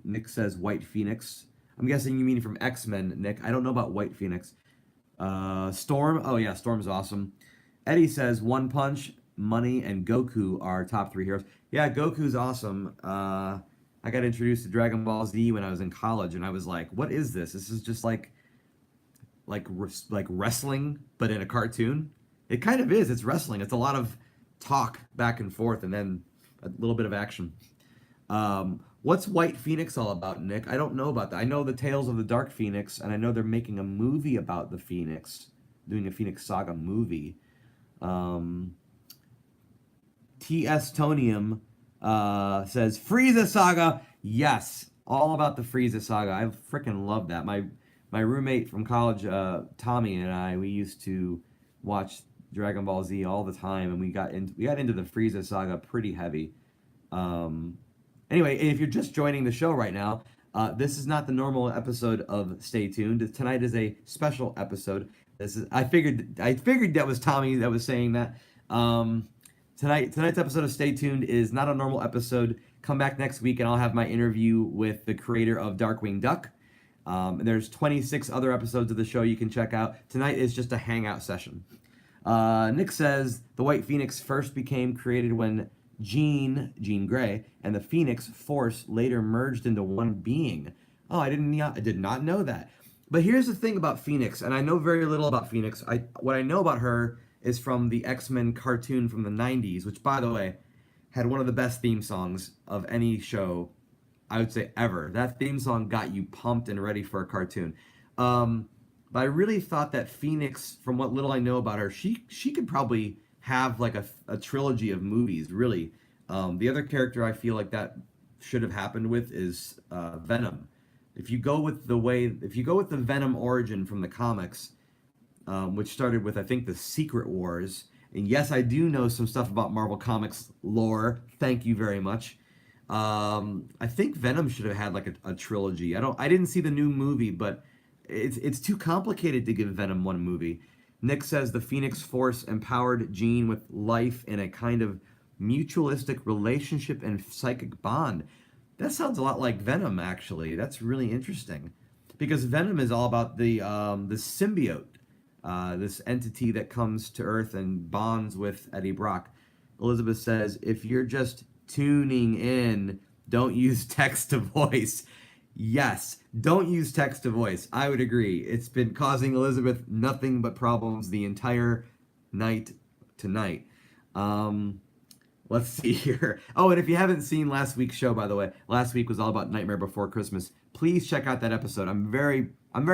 Nick says White Phoenix. I'm guessing you mean from X-Men, Nick. I don't know about White Phoenix. Storm. Oh, yeah, Storm's awesome. Eddie says One Punch, Money, and Goku are top 3 heroes. Yeah, Goku's awesome. I got introduced to Dragon Ball Z when I was in college, and I was like, what is this? This is just like wrestling, but in a cartoon. It kind of is. It's wrestling. It's a lot of talk back and forth, and then a little bit of action. What's White Phoenix all about, Nick? I don't know about that. I know the Tales of the Dark Phoenix, and I know they're making a movie about the Phoenix, doing a Phoenix Saga movie. T.S. Tonium says Frieza Saga. Yes, all about the Frieza Saga. I freaking love that. My roommate from college, Tommy, and we used to watch Dragon Ball Z all the time, and we got into the Frieza Saga pretty heavy. Anyway, if you're just joining the show right now, this is not the normal episode of Stay Tuned. Tonight is a special episode. I figured that was Tommy that was saying that. Tonight's episode of Stay Tuned is not a normal episode. Come back next week, and I'll have my interview with the creator of Darkwing Duck. There's 26 other episodes of the show you can check out. Tonight is just a hangout session. Nick says the White Phoenix first became created when Jean Grey, and the Phoenix Force later merged into one being. Oh, I did not know that. But here's the thing about Phoenix, and I know very little about Phoenix. What I know about her is from the X-Men cartoon from the 90s, which, by the way, had one of the best theme songs of any show, I would say, ever. That theme song got you pumped and ready for a cartoon. But I really thought that Phoenix, from what little I know about her, she could probably have like a trilogy of movies, really. The other character I feel like that should have happened with is Venom. If you go with the Venom origin from the comics, which started with, I think, the Secret Wars, and yes, I do know some stuff about Marvel Comics lore. Thank you very much. I think Venom should have had like a trilogy. I didn't see the new movie, but it's too complicated to give Venom one movie. Nick says the Phoenix Force empowered Jean with life in a kind of mutualistic relationship and psychic bond. That sounds a lot like Venom, actually. That's really interesting, because Venom is all about the symbiote, this entity that comes to Earth and bonds with Eddie Brock. Elizabeth says, if you're just tuning in, don't use text to voice. Yes, don't use text to voice. I would agree. It's been causing Elizabeth nothing but problems the entire night tonight. Let's see here. Oh, and if you haven't seen last week's show, by the way, last week was all about Nightmare Before Christmas. Please check out that episode. I'm very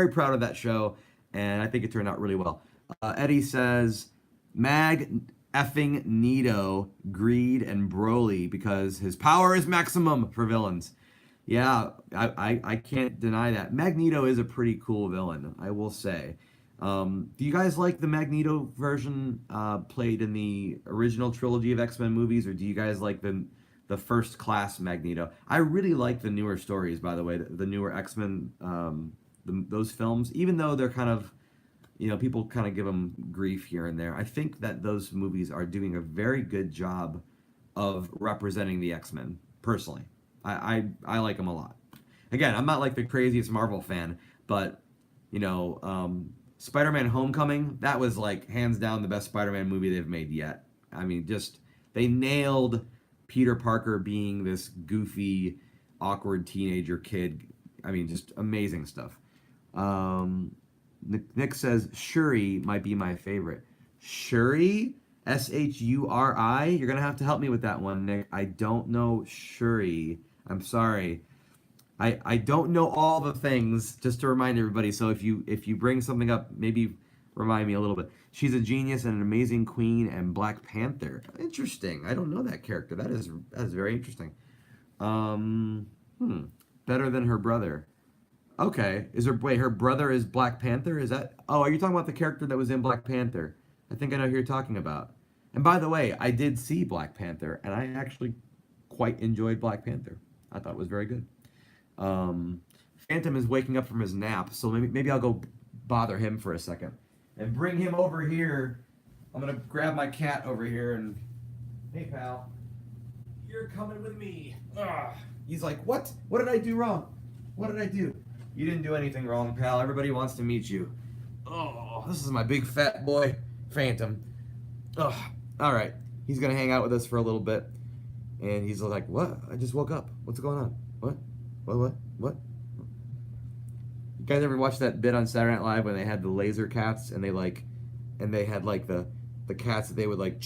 proud of that show, and I think it turned out really well. Eddie says, Magneto, Greed, and Broly because his power is maximum for villains. Yeah, I can't deny that. Magneto is a pretty cool villain, I will say. Do you guys like the Magneto version played in the original trilogy of X-Men movies, or do you guys like the first class Magneto? I really like the newer stories, by the way, the newer X-Men, those films, even though they're kind of, people kind of give them grief here and there. I think that those movies are doing a very good job of representing the X-Men, personally. I like them a lot. Again, I'm not like the craziest Marvel fan, but, Spider-Man Homecoming, that was like hands down the best Spider-Man movie they've made yet. I mean, just, they nailed Peter Parker being this goofy, awkward teenager kid. I mean, just amazing stuff. Nick says Shuri might be my favorite. Shuri? Shuri? You're going to have to help me with that one, Nick. I don't know Shuri. I'm sorry. I don't know all the things, just to remind everybody. So if you bring something up, maybe remind me a little bit. She's a genius and an amazing queen and Black Panther. Interesting. I don't know that character. That is very interesting. Better than her brother. Okay. Her brother is Black Panther? Is that... Oh, are you talking about the character that was in Black Panther? I think I know who you're talking about. And by the way, I did see Black Panther, and I actually quite enjoyed Black Panther. I thought it was very good. Phantom is waking up from his nap, so maybe I'll go bother him for a second. And bring him over here. I'm going to grab my cat over here and... Hey, pal. You're coming with me. Ugh. He's like, what? What did I do wrong? What did I do? You didn't do anything wrong, pal. Everybody wants to meet you. Oh, this is my big fat boy, Phantom. Ugh. All right. He's going to hang out with us for a little bit. And he's like, what? I just woke up. What's going on? What? What? You guys ever watch that bit on Saturday Night Live when they had the laser cats and they had like the cats that they would like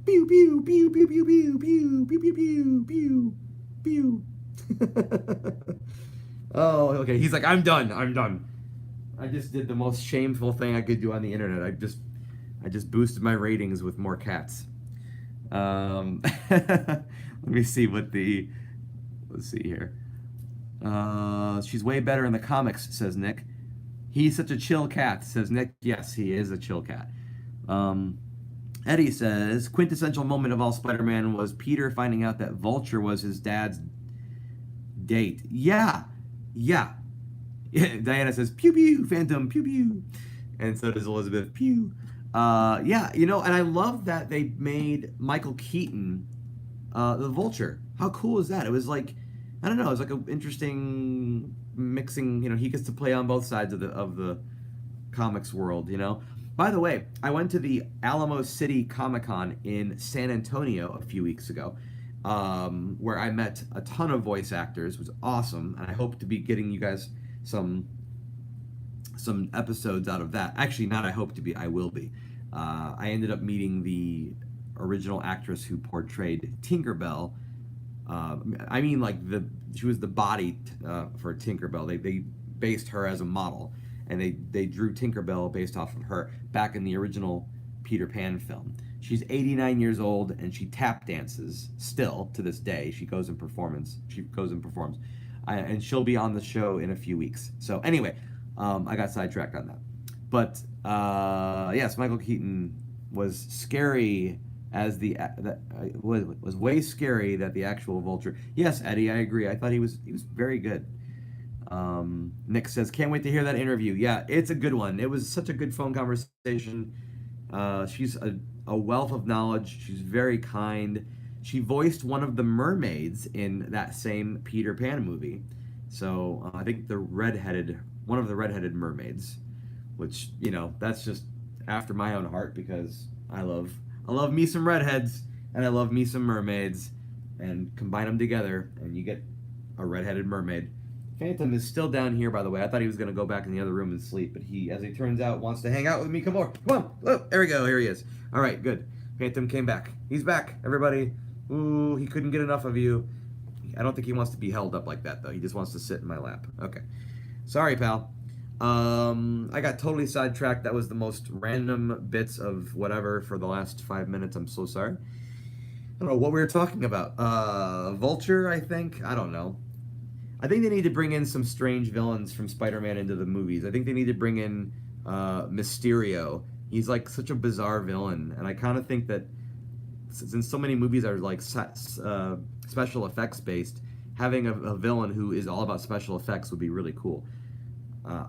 pew pew pew pew pew pew pew pew pew pew pew. Oh, okay. He's like, I'm done. I just did the most shameful thing I could do on the internet. I just boosted my ratings with more cats. Let me see let's see here. She's way better in the comics, says Nick. He's such a chill cat, says Nick. Yes, he is a chill cat. Eddie says, quintessential moment of all Spider-Man was Peter finding out that Vulture was his dad's date. Yeah. Diana says, pew pew, Phantom, pew pew. And so does Elizabeth, pew. Yeah, and I love that they made Michael Keaton the Vulture. How cool is that? It was like, I don't know, it was like an interesting mixing, he gets to play on both sides of the comics world, By the way, I went to the Alamo City Comic-Con in San Antonio a few weeks ago, where I met a ton of voice actors. It was awesome, and I hope to be getting you guys some episodes out of that. Actually, not I hope to be, I will be. I ended up meeting the original actress who portrayed Tinkerbell. I mean, like, she was the body for Tinkerbell. They based her as a model, and they drew Tinkerbell based off of her back in the original Peter Pan film. She's 89 years old, and she tap dances still to this day. She goes and performs. And she'll be on the show in a few weeks. So anyway, I got sidetracked on that. But yes, Michael Keaton was scary as was way scary that the actual Vulture. Yes, Eddie, I agree. I thought he was very good. Nick says, can't wait to hear that interview. Yeah, it's a good one. It was such a good phone conversation. She's a wealth of knowledge. She's very kind. She voiced one of the mermaids in that same Peter Pan movie. So I think one of the redheaded mermaids, which, that's just after my own heart because I love me some redheads and I love me some mermaids, and combine them together and you get a redheaded mermaid. Phantom is still down here, by the way. I thought he was going to go back in the other room and sleep, but he, as it turns out, wants to hang out with me. Come on. Oh, there we go. Here he is. All right, good. Phantom came back. He's back, everybody. Ooh, he couldn't get enough of you. I don't think he wants to be held up like that, though. He just wants to sit in my lap. Okay. Sorry, pal. I got totally sidetracked. That was the most random bits of whatever for the last 5 minutes. I'm so sorry. I don't know what we were talking about. Vulture, I think. I don't know. I think they need to bring in some strange villains from Spider-Man into the movies. I think they need to bring in Mysterio. He's like such a bizarre villain, and I kind of think that since so many movies are like special effects based, having a villain who is all about special effects would be really cool.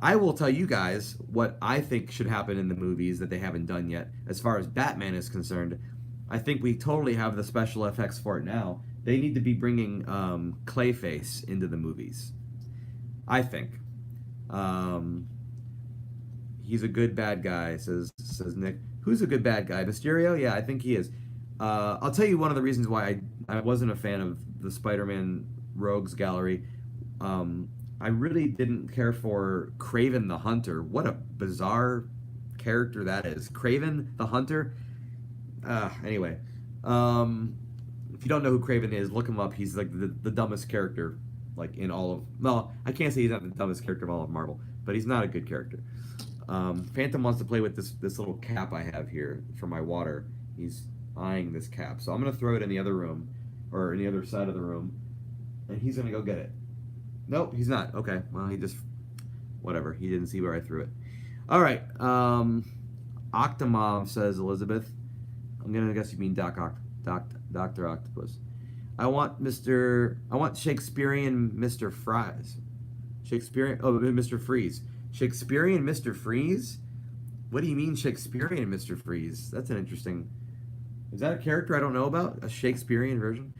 I will tell you guys what I think should happen in the movies that they haven't done yet. As far as Batman is concerned, I think we totally have the special effects for it now. They need to be bringing Clayface into the movies. I think. He's a good bad guy, says Nick. Who's a good bad guy? Mysterio? Yeah, I think he is. I'll tell you one of the reasons why I wasn't a fan of the Spider-Man Rogues Gallery. I really didn't care for Kraven the Hunter. What a bizarre character that is. Kraven the Hunter? Anyway. If you don't know who Kraven is, look him up. He's like the dumbest character like in all of... Well, I can't say he's not the dumbest character of all of Marvel, but he's not a good character. Phantom wants to play with this little cap I have here for my water. He's eyeing this cap. So I'm going to throw it in the other room, or in the other side of the room, and he's going to go get it. Nope, he's not. Okay, well, he just... Whatever. He didn't see where I threw it. All right. Octomom, says Elizabeth. I'm going to guess you mean Dr. Octopus. I want Shakespearean Mr. Fries. Mr. Freeze. Shakespearean Mr. Freeze? What do you mean Shakespearean Mr. Freeze? That's an interesting... Is that a character I don't know about? A Shakespearean version?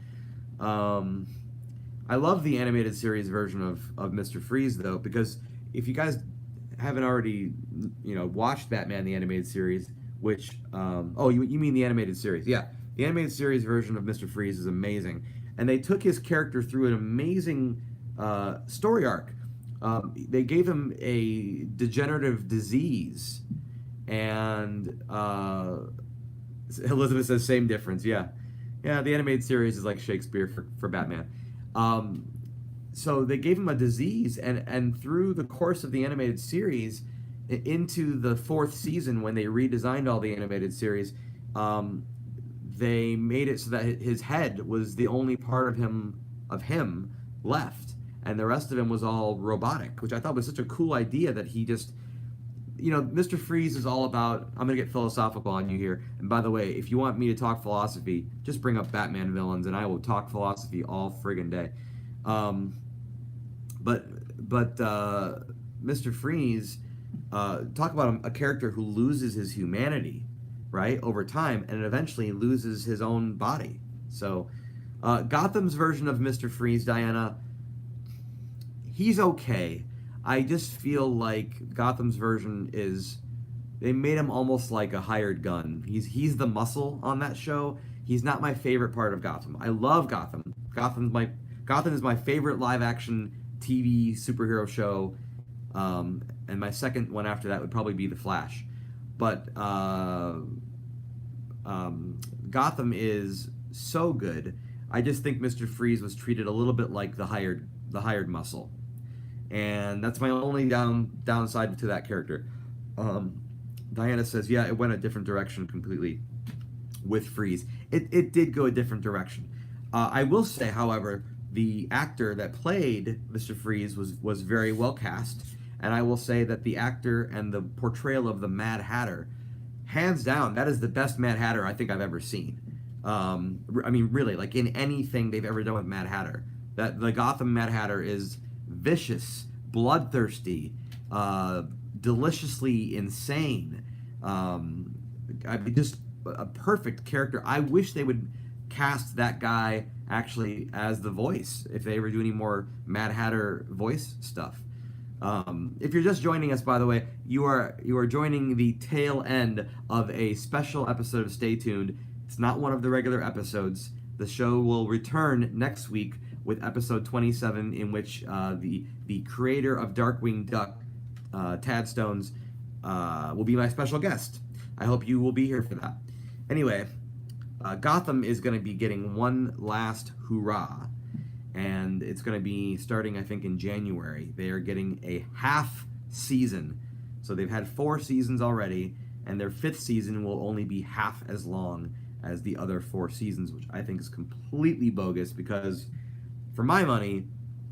I love the animated series version of Mr. Freeze, though, because if you guys haven't already, watched Batman the Animated Series, which... you mean the animated series. Yeah. The animated series version of Mr. Freeze is amazing. And they took his character through an amazing story arc. They gave him a degenerative disease. And Elizabeth says, same difference. Yeah. Yeah, the animated series is like Shakespeare for Batman. So they gave him a disease. And through the course of the animated series, into the 4th season, when they redesigned all the animated series, they made it so that his head was the only part of him left, and the rest of him was all robotic, which I thought was such a cool idea that he just, Mr. Freeze is all about, I'm going to get philosophical on you here, and by the way, if you want me to talk philosophy, just bring up Batman villains, and I will talk philosophy all friggin' day. But Mr. Freeze, talk about a character who loses his humanity, right, over time, and eventually loses his own body. So, Gotham's version of Mr. Freeze, Diana, he's okay. I just feel like Gotham's version is... They made him almost like a hired gun. He's the muscle on that show. He's not my favorite part of Gotham. I love Gotham. Gotham is my favorite live-action TV superhero show, and my second one after that would probably be The Flash. But Gotham is so good. I just think Mr. Freeze was treated a little bit like the hired muscle, and that's my only downside to that character. Diana says, yeah, it went a different direction completely with Freeze. It did go a different direction. I will say, however, the actor that played Mr. Freeze was very well cast, and I will say that the actor and the portrayal of the Mad Hatter, hands down, that is the best Mad Hatter I think I've ever seen. I mean, really, like in anything they've ever done with Mad Hatter. That the Gotham Mad Hatter is vicious, bloodthirsty, deliciously insane. Just a perfect character. I wish they would cast that guy actually as the voice if they ever do any more Mad Hatter voice stuff. If you're just joining us, by the way, you are joining the tail end of a special episode of Stay Tuned. It's not one of the regular episodes. The show will return next week with episode 27, in which the creator of Darkwing Duck, Tad Stones, will be my special guest. I hope you will be here for that. Anyway, Gotham is going to be getting one last hurrah, and it's going to be starting, I think, in January. They are getting a half season. So they've had 4 seasons already, and their 5th season will only be half as long as the other 4 seasons, which I think is completely bogus because, for my money,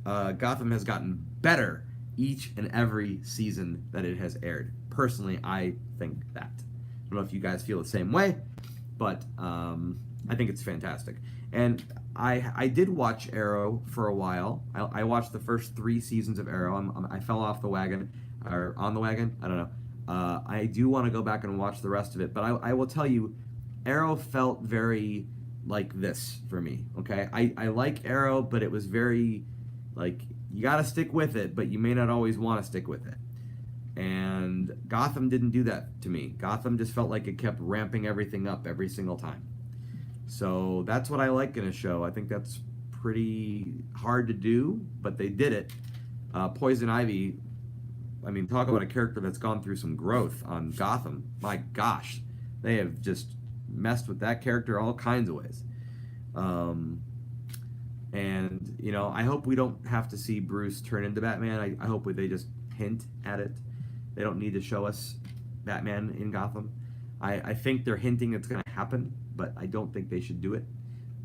Gotham has gotten better each and every season that it has aired. Personally, I think that. I don't know if you guys feel the same way, but I think it's fantastic. And I did watch Arrow for a while. I watched the first 3 seasons of Arrow. I fell off the wagon, or on the wagon. I don't know. I do want to go back and watch the rest of it, but I will tell you, Arrow felt very like this for me. Okay, I like Arrow, but it was very like you got to stick with it, but you may not always want to stick with it. And Gotham didn't do that to me. Gotham just felt like it kept ramping everything up every single time. So that's what I like in a show. I think that's pretty hard to do, but they did it. Poison Ivy, I mean, talk about a character that's gone through some growth on Gotham. My gosh, they have just messed with that character all kinds of ways. And, you know, I hope we don't have to see Bruce turn into Batman. I hope they just hint at it. They don't need to show us Batman in Gotham. I think they're hinting it's going to happen, but I don't think they should do it,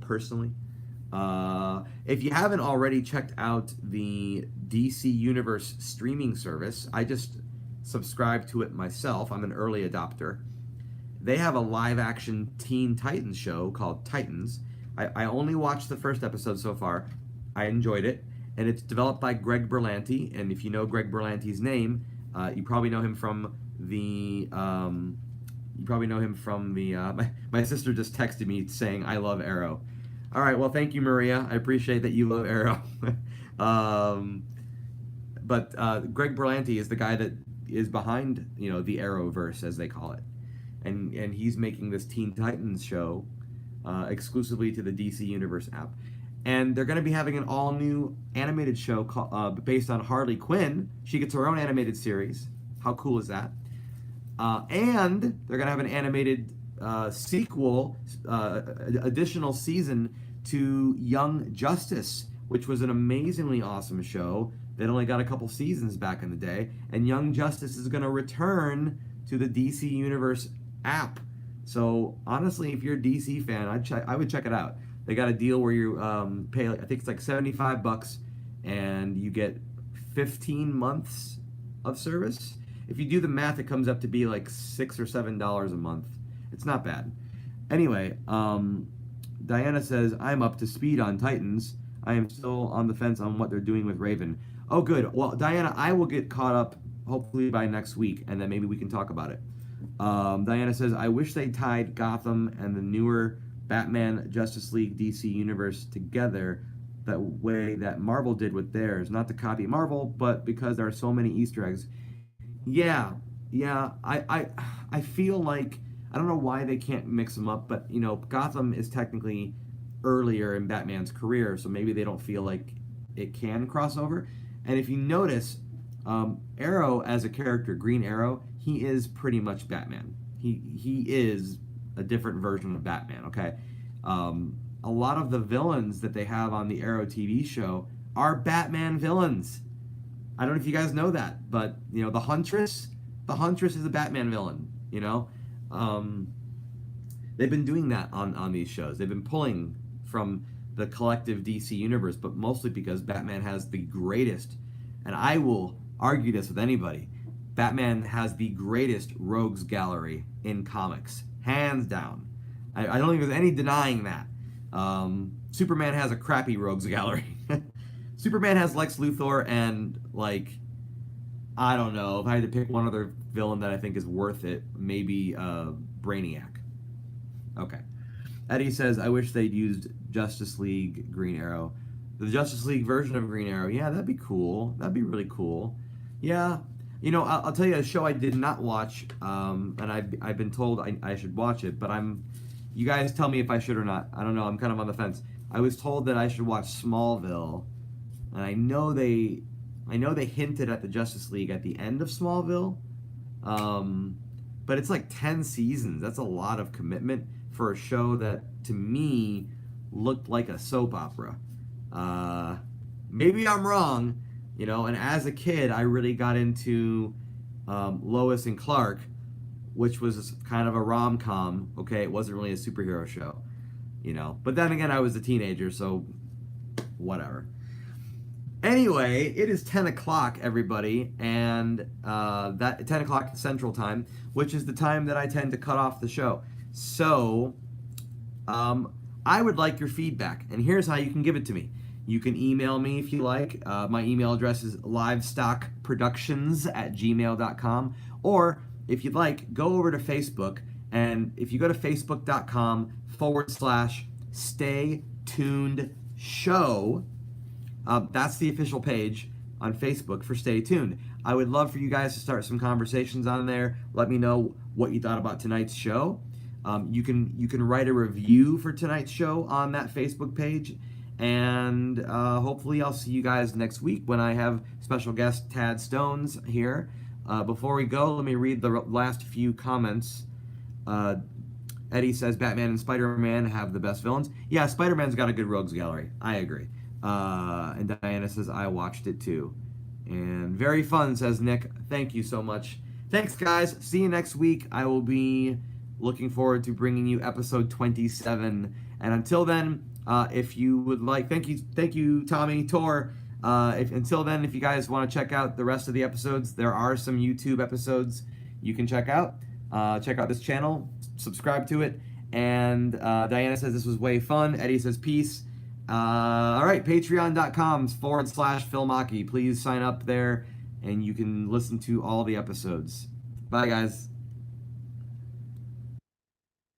personally. If you haven't already checked out the DC Universe streaming service, I just subscribed to it myself. I'm an early adopter. They have a live-action Teen Titans show called Titans. I only watched the first episode so far. I enjoyed it. And it's developed by Greg Berlanti. And if you know Greg Berlanti's name, you probably know him from the... my sister just texted me saying, I love Arrow. All right, well, thank you, Maria. I appreciate that you love Arrow. But Greg Berlanti is the guy that is behind, you know, the Arrowverse, as they call it. And he's making this Teen Titans show exclusively to the DC Universe app. And they're going to be having an all-new animated show based on Harley Quinn. She gets her own animated series. How cool is that? And they're going to have an animated sequel, additional season to Young Justice, which was an amazingly awesome show that only got a couple seasons back in the day. And Young Justice is going to return to the DC Universe app. So honestly, if you're a DC fan, I would check it out. They got a deal where you pay, I think it's like $75, and you get 15 months of service. If you do the math, it comes up to be like $6 or $7 a month. It's not bad. Anyway, Diana says, I'm up to speed on Titans. I am still on the fence on what they're doing with Raven. Oh, good. Well, Diana, I will get caught up hopefully by next week, and then maybe we can talk about it. Diana says, I wish they tied Gotham and the newer Batman, Justice League, DC Universe together that way that Marvel did with theirs. Not to copy Marvel, but because there are so many Easter eggs. Yeah. I feel like, I don't know why they can't mix them up, but, you know, Gotham is technically earlier in Batman's career, so maybe they don't feel like it can cross over. And if you notice, Arrow as a character, Green Arrow, he is pretty much Batman. He is a different version of Batman, okay? A lot of the villains that they have on the Arrow TV show are Batman villains. I don't know if you guys know that, but, you know, the Huntress is a Batman villain, you know? They've been doing that on these shows. They've been pulling from the collective DC universe, but mostly because Batman has the greatest, and I will argue this with anybody, Batman has the greatest rogues gallery in comics, hands down. I don't think there's any denying that. Superman has a crappy rogues gallery. Superman has Lex Luthor and, like, I don't know, if I had to pick one other villain that I think is worth it, maybe Brainiac. Okay. Eddie says, I wish they'd used Justice League Green Arrow. The Justice League version of Green Arrow, yeah, that'd be cool. That'd be really cool. Yeah. You know, I'll tell you a show I did not watch, and I've been told I should watch it, but you guys tell me if I should or not. I don't know, I'm kind of on the fence. I was told that I should watch Smallville, and I know they hinted at the Justice League at the end of Smallville, but it's like 10 seasons. That's a lot of commitment for a show that, to me, looked like a soap opera. Maybe I'm wrong, you know. And as a kid, I really got into Lois and Clark, which was kind of a rom-com. Okay, it wasn't really a superhero show, you know. But then again, I was a teenager, so whatever. Anyway, it is 10 o'clock, everybody, and that 10 o'clock Central Time, which is the time that I tend to cut off the show. So, I would like your feedback, and here's how you can give it to me. You can email me if you like. My email address is livestockproductions@gmail.com, or if you'd like, go over to Facebook, and if you go to facebook.com/Stay Tuned Show, that's the official page on Facebook for Stay Tuned. I would love for you guys to start some conversations on there. Let me know what you thought about tonight's show. You can write a review for tonight's show on that Facebook page, and hopefully I'll see you guys next week when I have special guest Tad Stones here. Before we go, let me read the last few comments. Eddie says Batman and Spider-Man have the best villains. Yeah, Spider-Man's got a good rogues gallery. I agree. And Diana says I watched it too. And very fun, says Nick. Thank you so much. Thanks, guys. See you next week. I will be looking forward to bringing you episode 27. And until then, if you would like, thank you, Tommy Tor. Until then, if you guys want to check out the rest of the episodes, there are some YouTube episodes you can check out. Check out this channel, subscribe to it. And Diana says this was way fun. Eddie says peace. All right, patreon.com/Phil Machi. Please sign up there, and you can listen to all the episodes. Bye, guys.